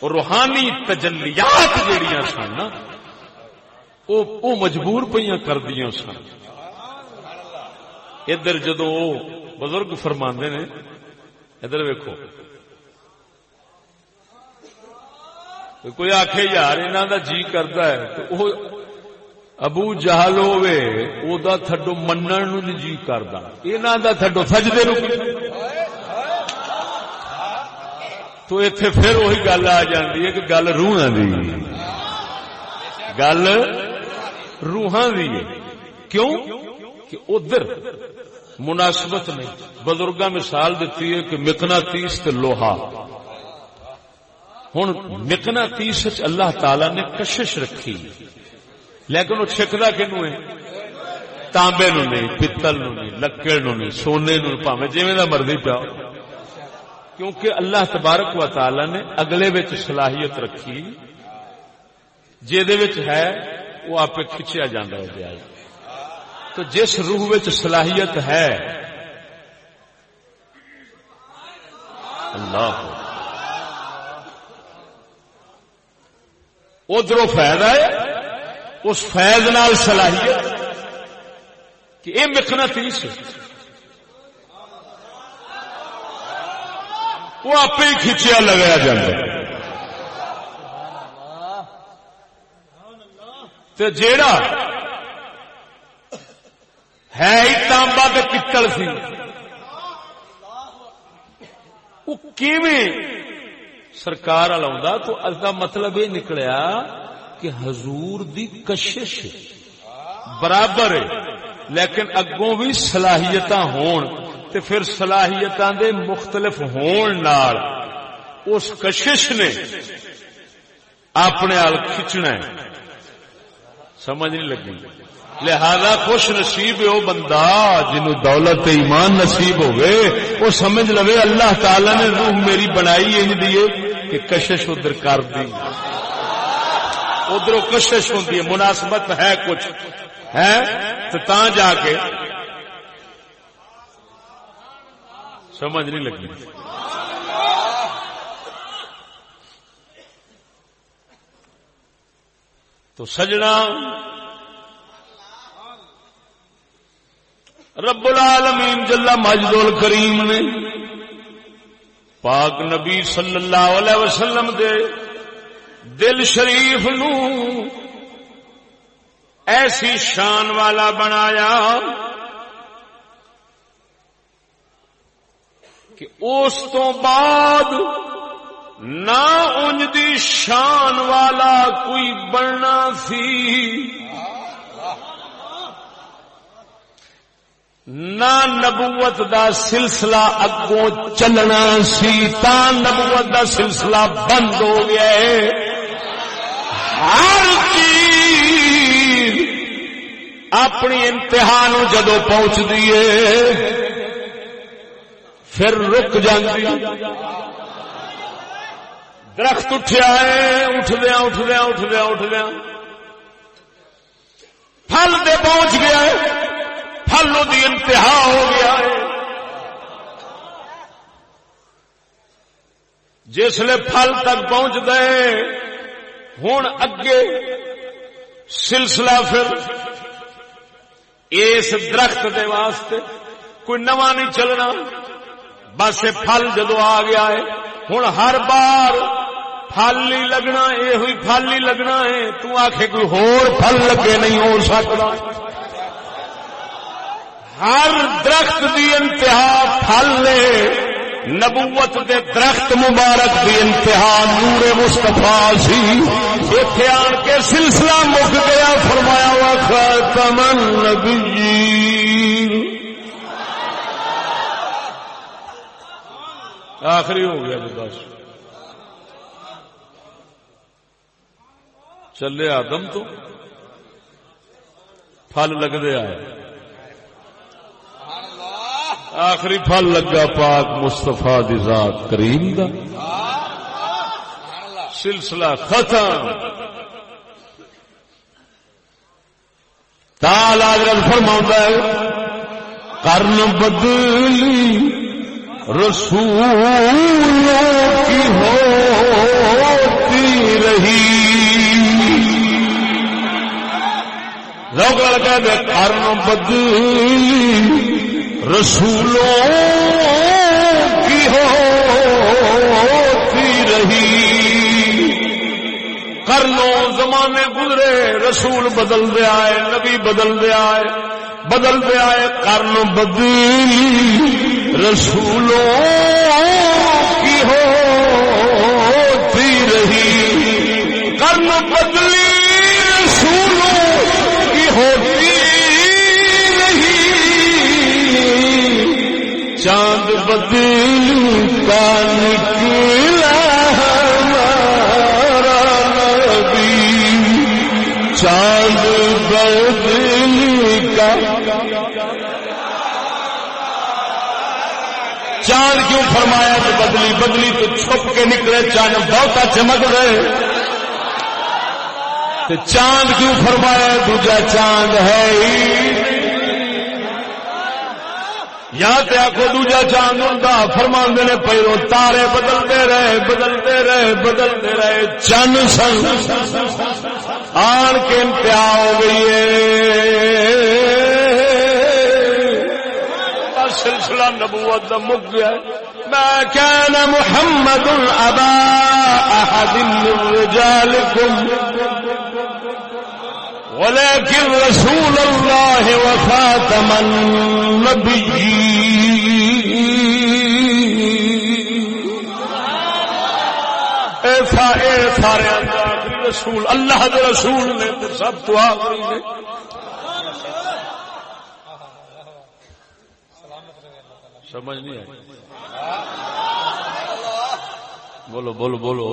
اور روحانی تجلیات جڑیاں سن نا وہ مجبور پہ کر دیا سن. ادھر جدو بزرگ فرماندے نے ادھر ویکھو کوئی آخے یار انہوں دا جی کرتا ہے تو وہ ابو جہل ہوے او دا تھڈو منن نو نہیں جی کردا انہاں دا تھڈو سجدے نو. تو ایتھے پھر وہی گل آ جاندی ہے کہ گل روحاں دی گل روحاں دی ہے. کیوں کہ ادھر مناسبت نہیں. بزرگاں مثال دیتی ہے کہ مقناطیس تے لوہا. ہن مقناطیس وچ اللہ تعالی نے کشش رکھی لیکن وہ چھکدا کنوں ہے؟ تانبے نو نہیں، پتل نو نہیں، لکڑ نو نہیں، سونے نو پاویں جویں دا مرضی پیا. کیونکہ اللہ تبارک و تعالی نے اگلے وچ صلاحیت رکھی جے وچ ہے وہ آپ کھچیا جاندا ہے پیا. تو جس روح وچ صلاحیت ہے اللہ ادھروں فائدہ ہے اس فیض نال صلاحیت کہ یہ مقناطیس وہ آپ ہی کھچیا لگایا جاتا تے جیڑا ہے ہی تانبا تے پتل سی وہ کیویں سرکار والا تو اس کا مطلب یہ نکلیا کہ حضور دی کشش برابر ہے لیکن اگوں بھی صلاحیتاں ہون تے پھر صلاحیتاں دے مختلف ہون نال اس کشش نے اپنے آل کھچنا ہے. سمجھ نہیں لگی؟ لہذا خوش نصیب ہے وہ بندہ جنہوں دولت ایمان نصیب ہوئے وہ سمجھ لوے اللہ تعالی نے روح میری بنائی انج دیے کہ کشش ادھر کر دی. ادھر کشش ہوتی ہے مناسبت ہے کچھ ہے تو تاں جا کے سمجھ نہیں لگی. تو سجنا رب العالمین جل مجد الکریم نے پاک نبی صلی اللہ علیہ وسلم دے دل شریف نو ایسی شان والا بنایا کہ اس تو بعد نہ ان دی شان والا کوئی بننا سی نہ نبوت دا سلسلہ اگوں چلنا سی تا نبوت دا سلسلہ بند ہو گیا ہے. ہر چیز اپنی انتہا نو جدو پہنچ دیے پھر رک جاندی. درخت اٹھیا ہے اٹھدیا پھل دے پہنچ گیا ہے پھل دی انتہا ہو گیا ہے. جسلے پھل تک پہنچ گئے ہن اگے سلسلہ پھر اس درخت دے واسطے کوئی نواں نہیں چلنا. بس پھل جدو آ گیا ہے ہن ہر بار پھل ہی لگنا یہ ہوئی پھل ہی لگنا ہے. تو آکھے کوئی ہور پھل لگے نہیں ہو سکتا. ہر درخت دی انتہا پھل لے. نبوت دے درخت مبارک دی انتہا نور مصطفیٰ سی. ایتھے آن کے سلسلہ مک گیا. فرمایا وا خاتم النبیین آخری ہو گیا جی بس. چلے آدم تو پھل لگتے آئے. آخری پھل لگا پاک مصطفیٰ دی ذات کریم دا. سلسلہ ختم. تال حضرت فرماتا ہے قرن بدلی رسولوں کی ہوتی رہی. لوگ لگا دے قرن بدلی رسولوں کی ہوتی رہی. قرنوں زمانے گزرے رسول بدل دے آئے, نبی بدل دے آئے, بدل دے آئے. قرن بدلی رسولوں کی ہوتی رہی. قرن بدلی رسولوں کی ہوتی رہی. چاند بدل کا نکلا ہمارا نبی. چاند بدل کا چاند کیوں فرمایا کہ بدلی بدلی تو چھپ کے نکلے, چاند بہت چمک رہے. تو چاند کیوں فرمایا دوجا چاند ہے ہی. یہاں تے آخو دوجا چاند ہوتا فرماندے نے پہلو تارے بدلتے رہے بدلتے رہے بدلتے رہے. چند سن آن کے انتہا ہو گئی ہے. سلسلہ نبوت دا مک گیا. ما كان محمد ابا احد من رجالكم ولكن رسول الله وخاتم النبيين. اے سارے آخری رسول اللہ دے رسول نے سب تو آخری نے. سمجھ نہیں آئی؟ بولو بولو بولو.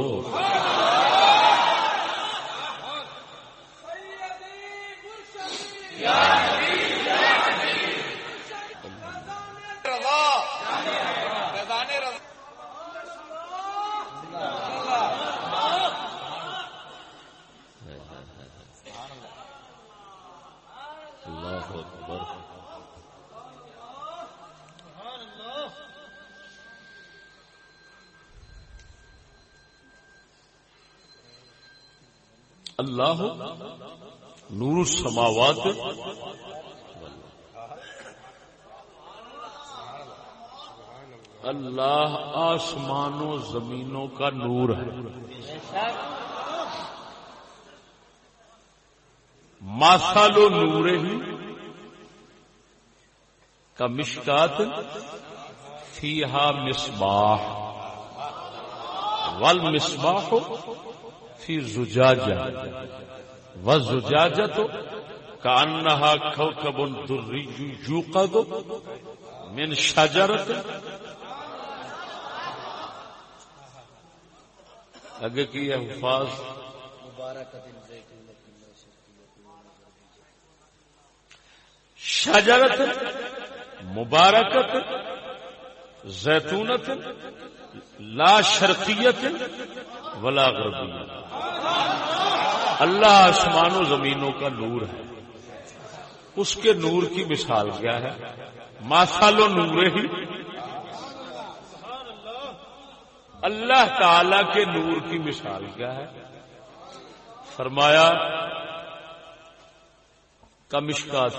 اللہ اکبر. اللہ نور السماوات اللہ آسمانوں زمینوں کا نور ہے. مثل نورہ کمشکات فیہا مصباح والمصباح فی زجاجہ والزجاجہ کأنہا کوکب دری یوقد من شجرت. اگے کی الفاظ شجرت مبارکت زیتونت لا شرقیت ولا غربیت. اللہ آسمان و زمینوں کا نور ہے. اس کے نور کی مثال کیا ہے؟ مثل نور ہی اللہ تعالی کے نور کی مثال کیا ہے؟ فرمایا کمشکات.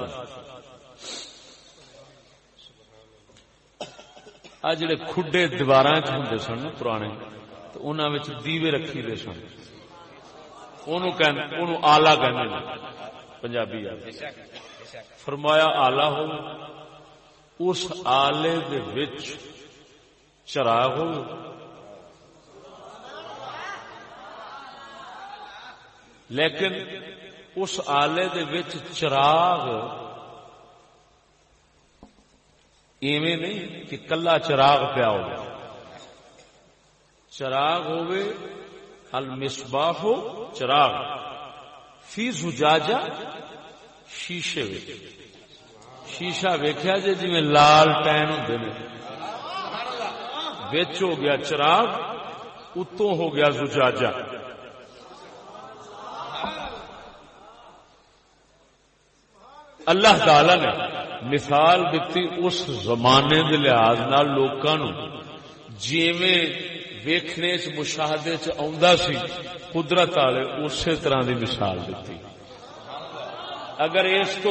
آ جڑے کھڈے دیوار ہوندے سن پرانے تو انہاں وچ دیوے رکھی دے سن. انہوں آلہ کہندے نے پنجابی. فرمایا آلہ ہو اس آلے دے وچ چراغ ہو لیکن اس آلے دے وچ چراغ ایویں نہیں کہ کلا چراغ پیا ہو. چراغ ہوئے المصباح ہو چراغ فی زجاجہ شیشے وچ شیشہ ویکھیا جے جویں لال ٹین ہوندے نے وچ ہو گیا چراغ اتوں ہو گیا زجاجہ اللہ تعالی نے مثال دیتی اس زمانے دے لحاظ نال لوکاں نو جیویں ویکھنے چ مشاہدے چ آوندا سی قدرت والے اسی طرح دی مثال دیتی اگر اس تو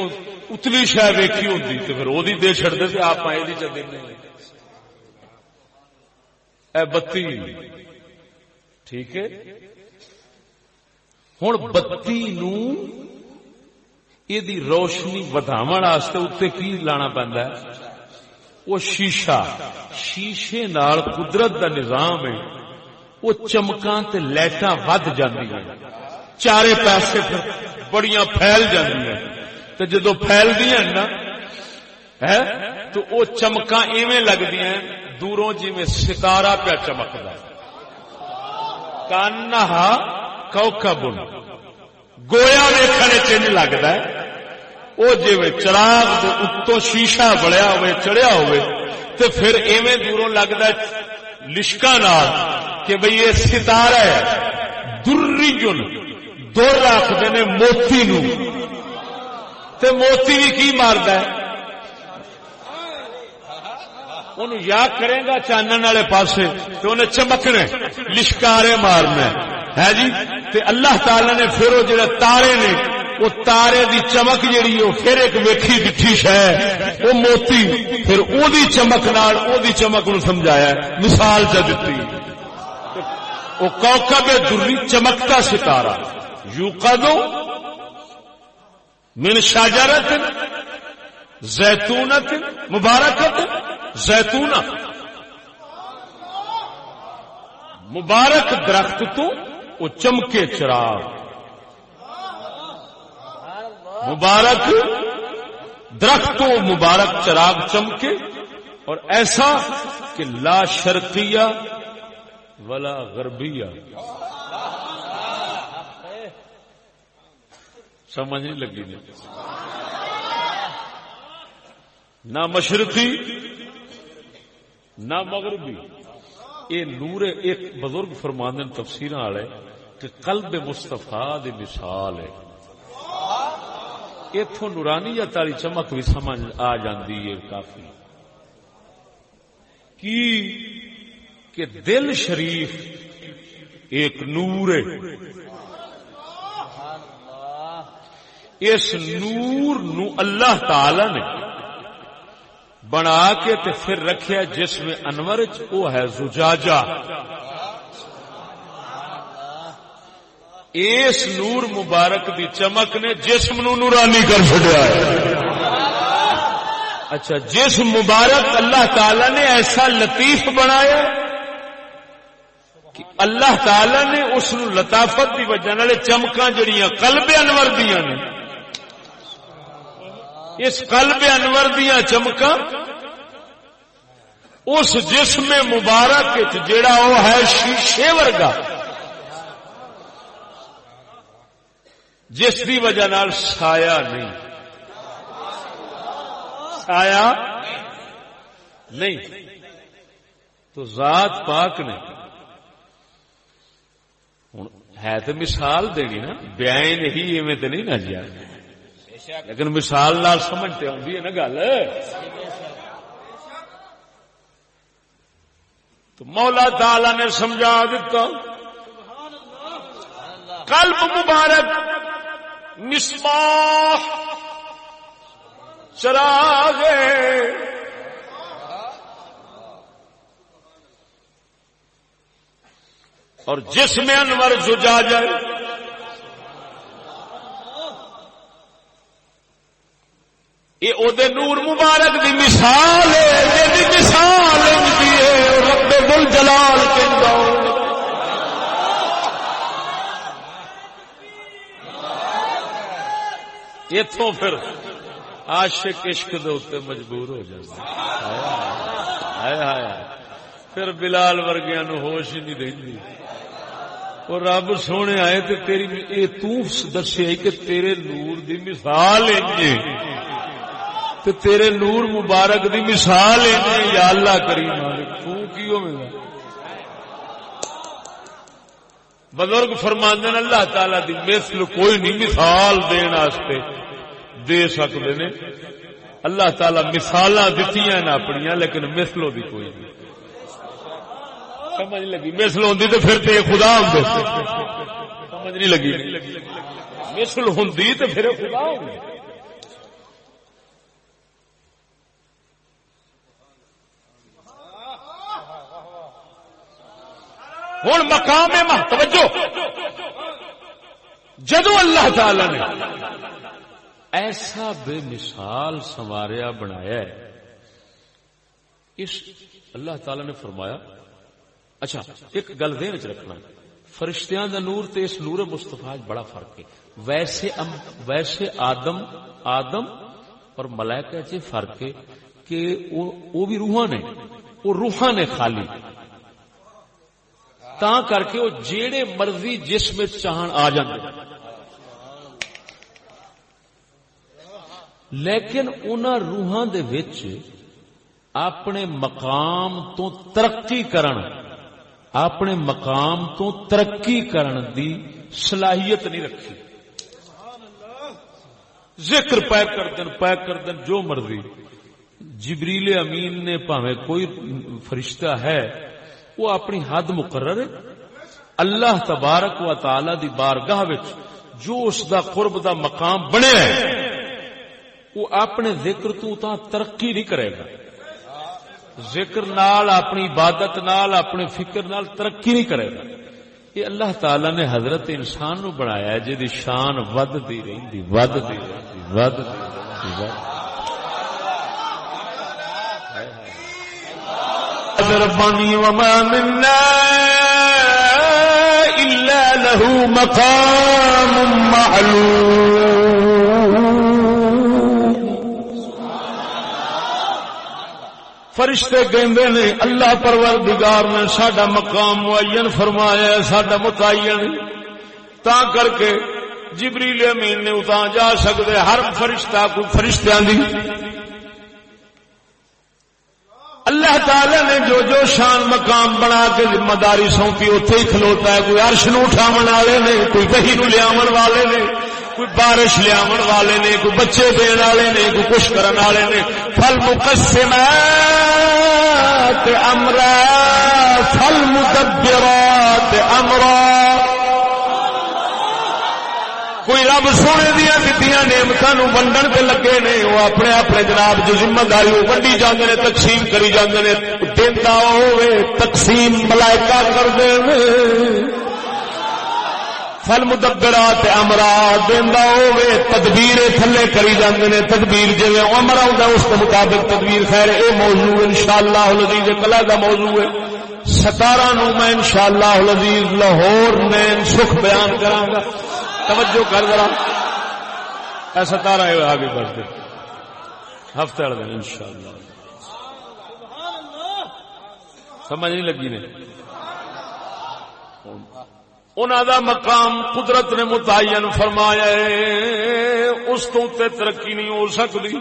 اتلی شے ویکھی ہوندی تے پھر اودی دے چھڑدے تے آپ آئے دی چ دیندے اے بتی ٹھیک ہے ہن بتی نو یہ روشنی وداون واسطے اتنے کی لانا پیندا ہے وہ شیشہ شیشے نال قدرت دا نظام ہے وہ چمکاں تے لائٹاں ود جاندیاں چارے پاسے پھر بڑیاں پھیل جاندیاں تے جدو پھیلدیاں نا ہے تو وہ چمکاں ایویں لگدیاں دوروں جویں ستارہ پیا چمکدا کانہا کوکبن گویا ویکھنے چ نہیں لگتا وہ جی چراغ دے اتوں شیشہ بڑیا ہوئے چڑھیا ہوئے تے پھر ایویں دوروں لگتا لشکاں نال کہ بھئی یہ ستارہ ہے درجن دور رکھتے نے موتی نو تے موتی بھی کی ماردا ہے انہوں یا کرے گا چانن والے پاسے تو انہیں چمکنے لشکارے مارنا ہے جی تے اللہ تعالی نے پھر وہ جڑے تارے نے وہ تارے دی چمک جڑی وہ پھر ایک ویکھی ڈٹھی شے وہ موتی پھر او دی چمک نال او دی چمک نو سمجھایا مثال چ دتی وہ کوكب دری چمکتا ستارہ یوقد من شجرۃ زیتونۃ مبارکۃ زیتونہ مبارک درخت تو وہ چمکے چراغ مبارک درخت تو مبارک چراغ چمکے اور ایسا کہ لا شرقیہ ولا غربیہ سمجھ نہیں لگی نہ مشرقی نہ مغربی یہ نور ایک بزرگ فرماندن تفسیر والے کہ قلب مصطفیٰ دی مثال ہے اتوں نورانیت والی چمک بھی سمجھ آ جاندی ہے کافی کی کہ دل شریف ایک نور ہے اس نور نو اللہ تعالی نے بنا کے تے پھر رکھیا جس میں انور وہ ہے زجاجہ اس نور مبارک دی چمک نے جسم نو نورانی کر چھڈیا ہے اچھا جسم مبارک اللہ تعالی نے ایسا لطیف بنایا کہ اللہ تعالی نے اس نو لطافت دی وجہ نال چمکاں جڑیاں قلب انور دیاں نے اس قلب انور دیاں چمکاں اس جسم مبارک جڑا وہ ہے شیشے ورگا جس دی وجہ نال سایہ نہیں سایہ نہیں تو ذات پاک نے ہے تو مثال دینی نا بیان ہی ایویں تو نہیں نہ جی لیکن مثال نال سمجھتے آتی ہے نا گل تو مولا تعالی نے سمجھا دیتا قلب مبارک مصباح چراغ اور جسم انور زجاجہ یہ او دے نور مبارک دی مثال ہے یہ مثال ہے رب ذوالجلال کہندا اتوں پھر عاشق عشق دے اوتے مجبور ہو جاتا ہے پھر بلال ورگیاں نو ہوش ہی نہیں رہندی. اور رب سونے آئے تے تیری اے تو دسے کہ تیرے نور دی مثال ہے تے تیرے نور مبارک دی مثال ہے. یا اللہ کریم تو کی ہوے گا. بزرگ فرماندے نے اللہ تعالی دی مثل کوئی نہیں مثال دین واسطے دے سکدے نے. اللہ تعالی مثالاں دتیاں نے اپنیاں لیکن مثلوں دی کوئی نہیں. سمجھ لگی؟ مثل ہوندی تے پھر تے خدا ہوندے. سمجھ نہیں لگی؟ مثل ہوندی تے پھر خدا ہوندے. ہن مقام توجہ جدو اللہ تعالی نے ایسا بے مثال سنواریا بنایا ہے اس اللہ تعالی نے فرمایا. اچھا ایک گل دین چ رکھنا فرشتیاں دا نور تے اس نور مصطفیٰ بڑا فرق ہے. ویسے آدم اور ملائکہ چ فرق ہے کہ وہ بھی روحاں نے خالی تا کر کے وہ جیڑے مرضی جسم چاہن آ جاندے لیکن انہاں روحاں دے وچ اپنے مقام تو ترقی کرن دی صلاحیت نہیں رکھی. ذکر پاک کر دن جو مرضی. جبریل امین نے پاویں کوئی فرشتہ ہے وہ اپنی حد مقرر ہے. اللہ تبارک و تعالی دی بارگاہ وچ جو اس دا قرب دا مقام بنیا ہے وہ اپنے ذکر تو ترقی نہیں کرے گا. ذکر نال اپنی عبادت نال اپنے فکر نال ترقی نہیں کرے گا. یہ اللہ تعالی نے حضرت انسان نو بنایا ہے جدی شان ودتی رہندی. ربانی وما منا الا له مقام معلوم. فرشتے کہندے نے اللہ پروردگار نے ساڈا مقام معین فرمایا ہے, ساڈا متعین تا کر کے جبریل امین نے اتاں جا سکدے. ہر فرشتہ کوئی فرشتیاں دی اللہ تعالی نے جو شان مقام بنا کے ذمہ داری سونپی اوتھے ہی کھلوتا ہے. کوئی عرش نو اٹھاون والے نے, کوئی وحی نو لیاون والے نے, کوئی بارش لیاون والے نے, کوئی بچے دین والے نے, کوئی کچھ کرن والے نے. فالمقسمات امرا فالمدبرات امرا. کوئی رب سونے دیا دتیاں نعمتاں نو ونڈن تے لگے نے. وہ اپنے اپنے جناب جو ذمہ داری ونڈی جاندے نے, تقسیم کری جاندے نے. دیندا ہوے تقسیم ملائکہ کردے نے. فالمدبرات امرا دیندا ہوے تدبیر تھلے کری جاندے نے. تدبیر جویں امر ہوندا اس کے مطابق تدبیر. خیر اے موضوع انشاءاللہ العزیز کلا دا موضوع ہے. 17 نو میں انشاءاللہ العزیز لاہور میں سکھ بیان کراں گا. توجہ کر ذرا. ایسا تارا ہے آگے بڑھ دے ہفتے والے دن انشاءاللہ. سمجھ نہیں لگی نے. انہاں دا مقام قدرت نے متعین فرمایا ہے, اس تو تے ترقی نہیں ہو سکتی.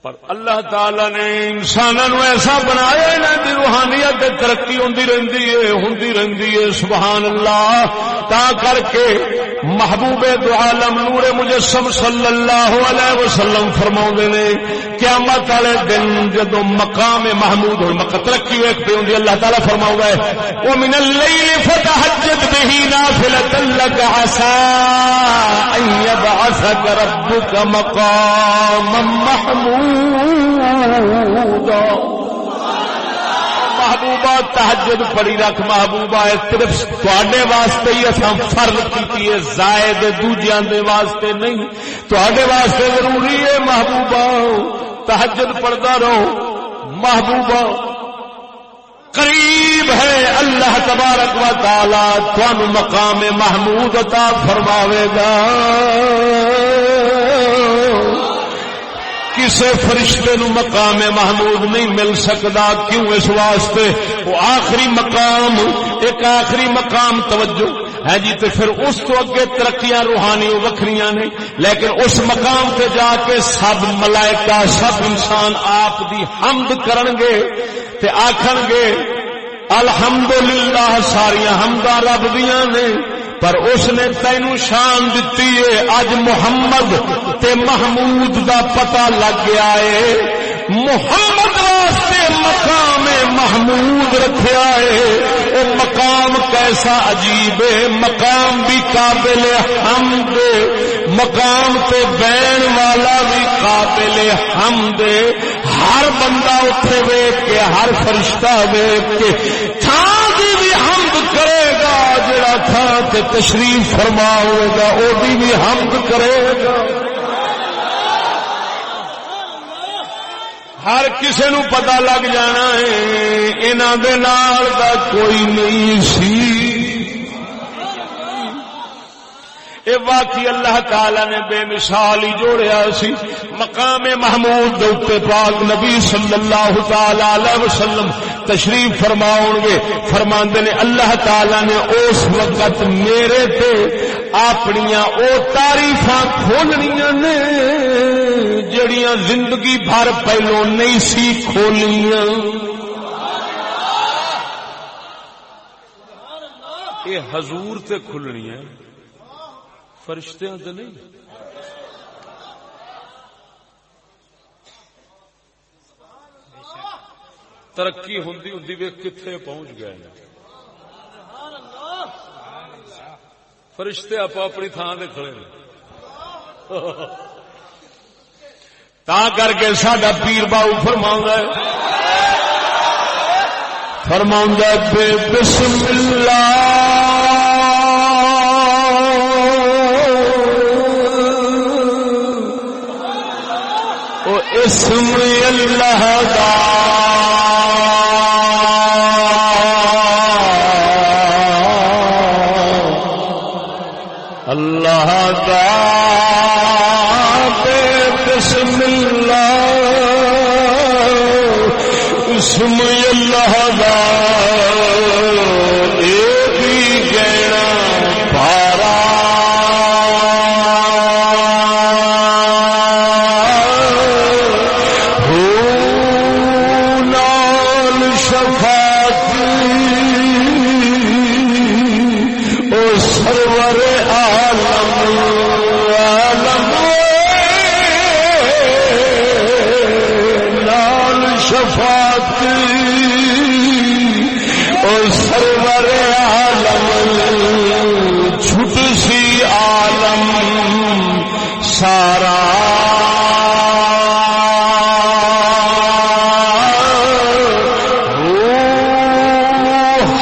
پر اللہ تعالی نے انساناں نو ایسا بنایا ہے دی روحانیت ترقی ہوندی رہندی ہے. سبحان اللہ. تا کر کے محبوب دو عالم نور مجسم صلی اللہ علیہ وسلم فرماؤندے نے قیامت والے دن جدوں مقام محمود ہو ترقی ایک پہ ہوندی اللہ تعالی فرماؤندا ہے ومن الليل فتهجد به نافلة لك عسى ان يبعثك ربك مقاما محمودا. محبوبہ تہجد پڑھی رکھ. محبوبہ صرف تواڈے واسطے ہی اساں فرض کیتی ہے, زائد دوجیاں دے واسطے نہیں. تواڈے واسطے ضروری ہے محبوبہ تہجد پڑھدا رہو. محبوبہ قریب ہے اللہ تبارک و تعالی تانوں مقام محمود عطا فرماوے گا. کسے فرشتے نو مقام محمود نہیں مل سکتا. کیوں؟ اس واسطے وہ آخری مقام، ایک آخری مقام توجہ ہے جی. تے پھر اس تو اگے ترقیاں روحانی وکھریاں نے، لیکن اس مقام تے جا کے سب ملائکہ سب انسان آپ دی حمد کرن گے تے آکھن گے الحمدللہ ساریاں حمداں رب دیاں نے. پر اس نے تینوں شان دتی ہے. اج محمد تے محمود دا پتہ لگ گیا ہے. محمد واسطے مقام محمود رکھیا ہے. وہ مقام کیسا عجیب ہے. مقام بھی قابل حمد، مقام تے بین والا بھی قابل حمد. ہر بندہ اٹھے ویکھ کے، ہر فرشتہ ویکھ کے تھاں دی بھی حمد کرے گا. جڑا تھاں تے تشریف فرما ہوئے گا او بھی حمد کرے گا. ہر کسے نو پتہ لگ جانا ہے انہاں دے نال دا کوئی نہیں سی. اے واقعی اللہ تعالی نے بے مثال ہی جوڑیا سی. مقام محمود دے اوپر پاک نبی صلی اللہ تعالی علیہ وسلم تشریف فرماؤں گے. فرماندے نے اللہ تعالی نے اس وقت میرے تے اپنیاں او تعریفاں کھولنیاں نے جڑیاں زندگی بھر پہلو نہیں سی کھولیاں. اے حضور تے کھلنیاں، فرشتیاں تے نہیں. ترقی ہوندی ہوندی وے کتھے پہنچ گئے. فرشتے آپ اپنی تھان دے کھڑے نے. تا کر کے ساڈا پیر باؤ فرماوندا ہے بے بسم اللہ او اسم اللہ دا اللہ دا بے بسم اللہ اسم اللہ دا اے بھی گہنا پارا ہو نال شفاعت او سرور شفاعت اور سرور عالم چھٹ سی عالم سارا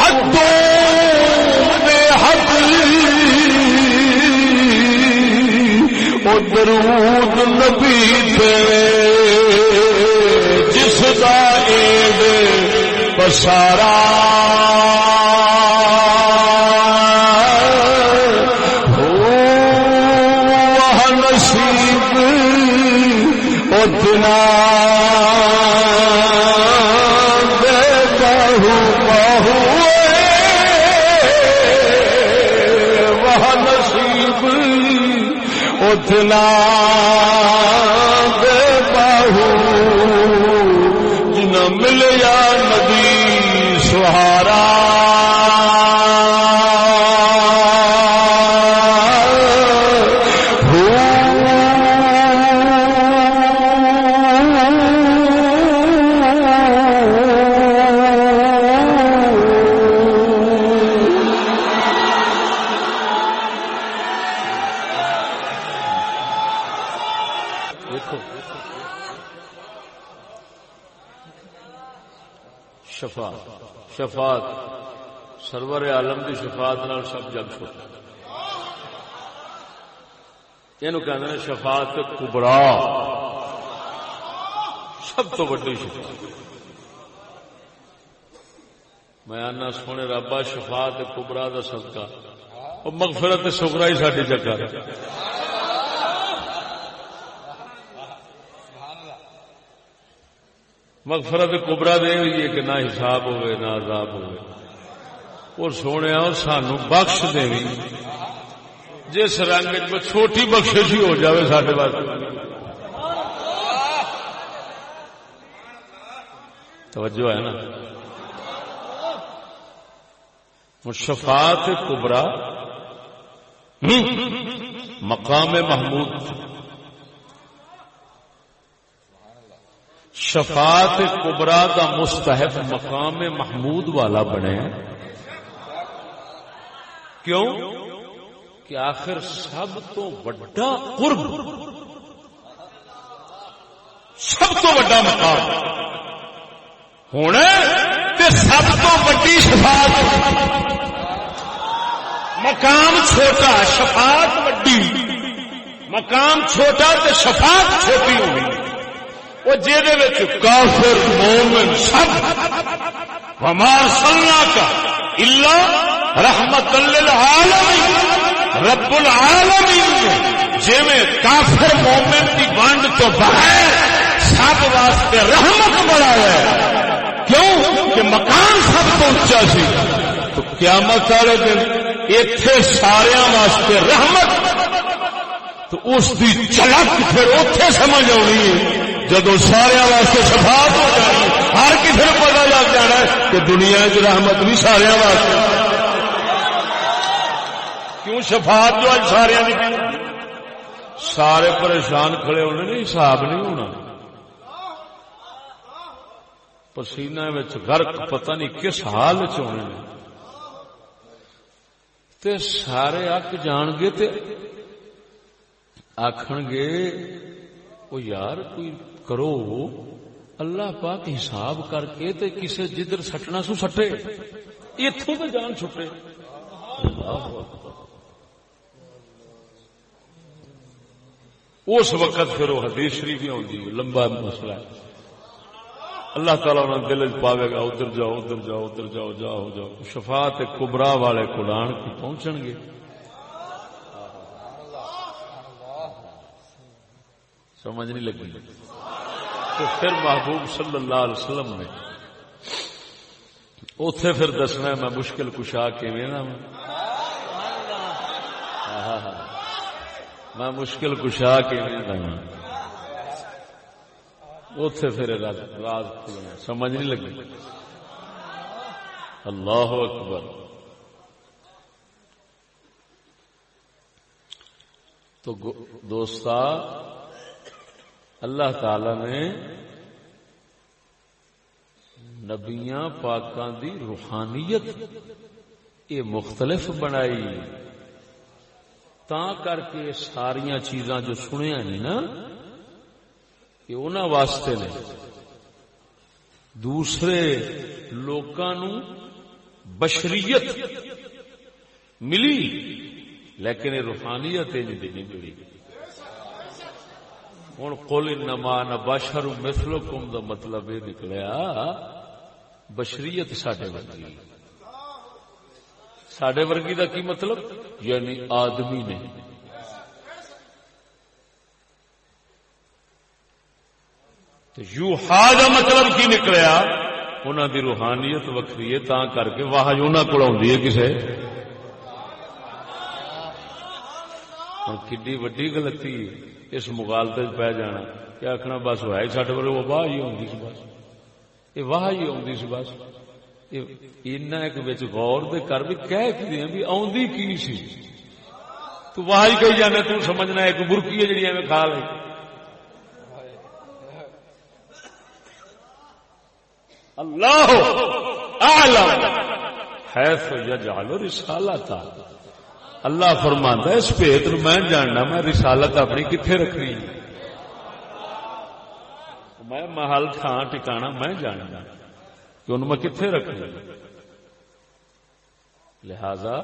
حدوں بے حد او درود نبی پہ بسارا ہو نصیب اتنا بے بہو بہو وہ نصیب اتنا بے بہو جنہ مل یا نبی سہارا شفاعت سرور عالم کی شفاعت نال سب جگ چھوٹا. یہ کہتے ہیں شفاعت کبرا، سب تو بڑی شفاعت. میں آنا سونے ربا شفاعت کبرا دا صدقہ اور مغفرت صغرا ہی ساری جگہ. مغفرت کبرا دے ہوئی ہے کہ نہ حساب ہوئے نہ عذاب ہوئے. اور سونے سانو بخش دے جس رنگ میں چھوٹی بخشش ہی ہو جاوے ساڈے واسطے. توجہ ہے نا. شفاعت کبرا مقام محمود. شفاعت کبرا دا مستحق مقام محمود والا بنے. کیوں کہ آخر سب تو بڑا قرب، سب تو بڑا مقام ہونا تے سب تو بڑی شفاعت. مقام چھوٹا شفاعت بڑی، مقام چھوٹا تے شفاعت چھوٹی ہوئی. وہ جیدے وچ کافر مومن سب وما ارسلناک الا رحمت للعالمین رب العالمین. جی میں کافر مومن کی بانڈ تو بغیر سب واسطے رحمت بنایا ہے. کیوں کہ مقام سب تو اونچا سی. تو قیامت والے دن ایتھے سارے واسطے رحمت، تو اس دی جھلک پھر اوتھے سمجھ آنی ہے جدو سارے واسطے شفاعت ہو جانی. ہر کسی کو پتا لگ جانا ہے کہ دنیا کی رحمت بھی سارے واسطے. کیوں شفاعت جو اج سارے سارے پریشان کھڑے ہونے نہیں، حساب نہیں ہونا. پسینہ غرق پتہ نہیں کس حال ہونے تے سارے اک جان گے تے آکھن گے او یار کوئی کرو. اللہ پاک حساب کر کے تے کسے جدھر سٹنا سو سٹے، اتوں تے جان چھٹے. اس وقت پھر وہ حدیث شریف ہی ہوندی ہے، لمبا مسئلہ ہے. اللہ تعالیٰ انہیں دل چ پاوے گا ادھر جاؤ ادھر جاؤ ادھر جاؤ جاؤ جاؤ. شفاعت کبرا والے قرآن کی پہنچن گے. سمجھ نہیں لگی. تو پھر محبوب صلی اللہ علیہ وسلم نے اوتھے پھر دسنا میں مشکل کشا کیویں نا میں مشکل کشا کیویں نا اوتھے پھر راز کھلنا. سمجھ نہیں لگی. اللہ اکبر. تو دوستا اللہ تعالی نے نبیاں پاکاں دی روحانیت یہ مختلف بنائی. تاں کر کے ساریاں چیزاں جو سنیا نہیں نا یہ انہاں واسطے نے. دوسرے لوکاں نو بشریت ملی لیکن روحانیت نہیں ملی. ہوں قل انما انا بشر مثلکم دا مطلب یہ نکلیا بشریت ساڈے ورگی. ساڈے ورگی دا کی مطلب یعنی آدمی نے. یوحا دا مطلب کی نکلیا انہاں دی روحانیت وکری ہے تاں کر کے واہ انہاں کول آندی ہے کسے. کڈی وڈی غلطی اس مغالطے پی جانا کہ آخنا بس ہے سڈے والے وہ واہ ہی آتی سی بس یہ واہ ہی آتی سی بس. ایک غور دے کر بھی کہہ کی بھی آندی کی سی تو واہ ہی کہی جانا. تو سمجھنا ایک برکی ہے جی ایویں کھا لے. اللہ اعلم حیث یجعل رسالتہ. اللہ فرماندا ہے اس بھید نو میں جاننا میں رسالت اپنی کتنے رکھنی ہے. میں محل تھان ٹکانا میں جاننا کہ ان میں کتنے رکھنی. لہذا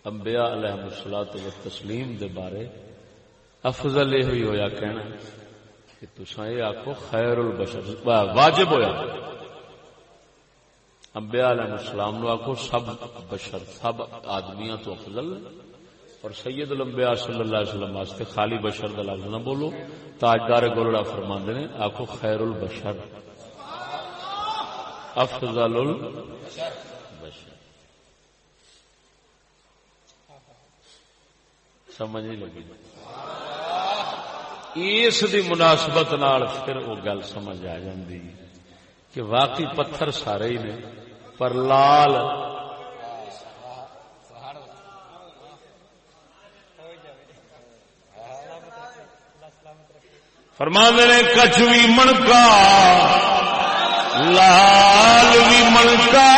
انبیاء علیہم الصلوۃ والتسلیم دے بارے افضل یہ ہوئی ہویا کہنا کہ تساں یہ آکھو خیر البشر. واجب ہویا انبیاء علیہ السلام نو آکھو سب بشر سب آدمیاں تو افضل. اور سید الانبیاء صلی اللہ علیہ وسلم واسطے خالی بشر دا لفظ نہ بولو. تاجدار گولڑا فرماندے نے آکھو خیر البشر افضل البشر. سمجھ نہیں لگی؟ اس دی مناسبت نال پھر وہ گل سمجھ آ جاندی کہ واقعی پتھر سارے ہی نے پر لال فرماندے نے کچھ بھی مણکا لال بھی مਣکا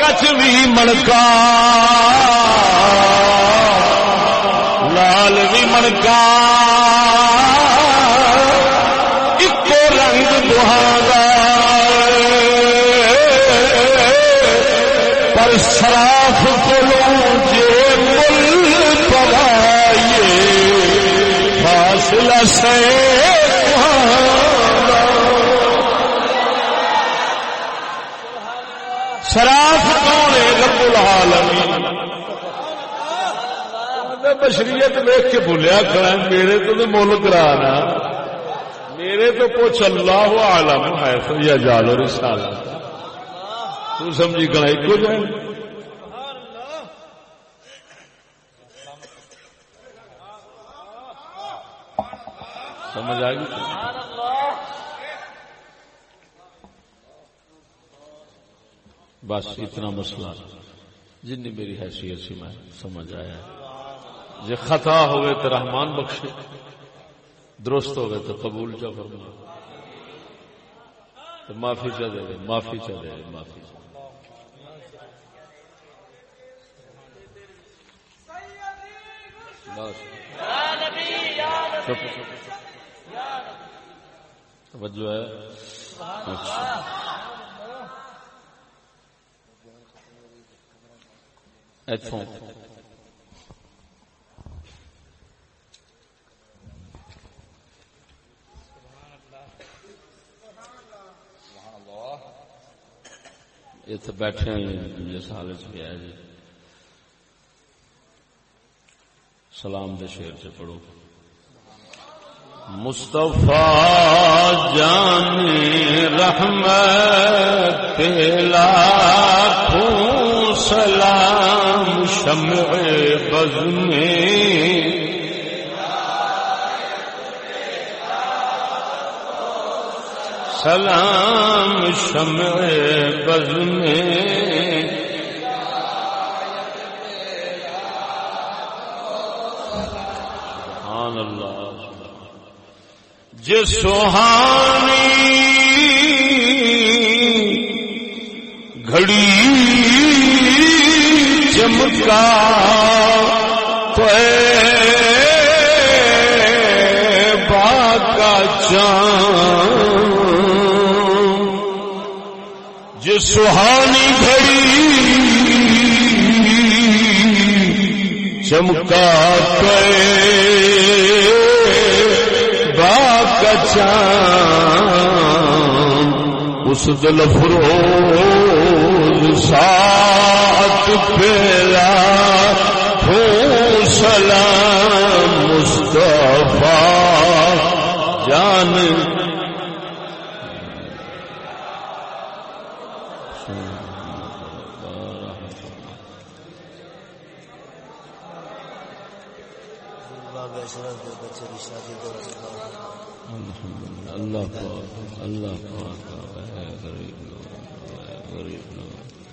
کچھ بھی مਣکا لال بھی مਣکا ایک رنگ دہاگا پر سراف کلوں جے مل پوائیے فاصلہ سے شراف کون ہے؟ رب العالمین. بشریت دیکھ کے بھولیا کھڑا میرے تو مول کرانا میرے تو پوچھ اللہ عالم ہے تو یہ جال اور رسالہ تو سمجھی کھڑا ایک ہو جائے. سمجھ آ گئی؟ بس اتنا مسئلہ جن میری حیثیت سے میں سمجھ آیا. جی خطا ہوئے تو رحمان بخشے، درست ہوئے تو قبول چا فرما، تو معافی چا دے دے، معافی چا دے دے، معافی چا بس. توجہ ہے. اچھا ایتھوں اتنے بیٹھے جس حالت بھی ہے جی سلام دے شعر سے پڑھو. مصطفیٰ جان رحمت لاکھوں سلام شمع بز میں سلام شمع بز میں سبحان اللہ. جس سہانی گھڑی چمکا طیبہ کا چاند، جس سہانی گھڑی چمکا اس دل فروز ساتھ پھیلا ہوں سلام مصطفیٰ جان. اللہ پاک اللہ پاک غریب لوگ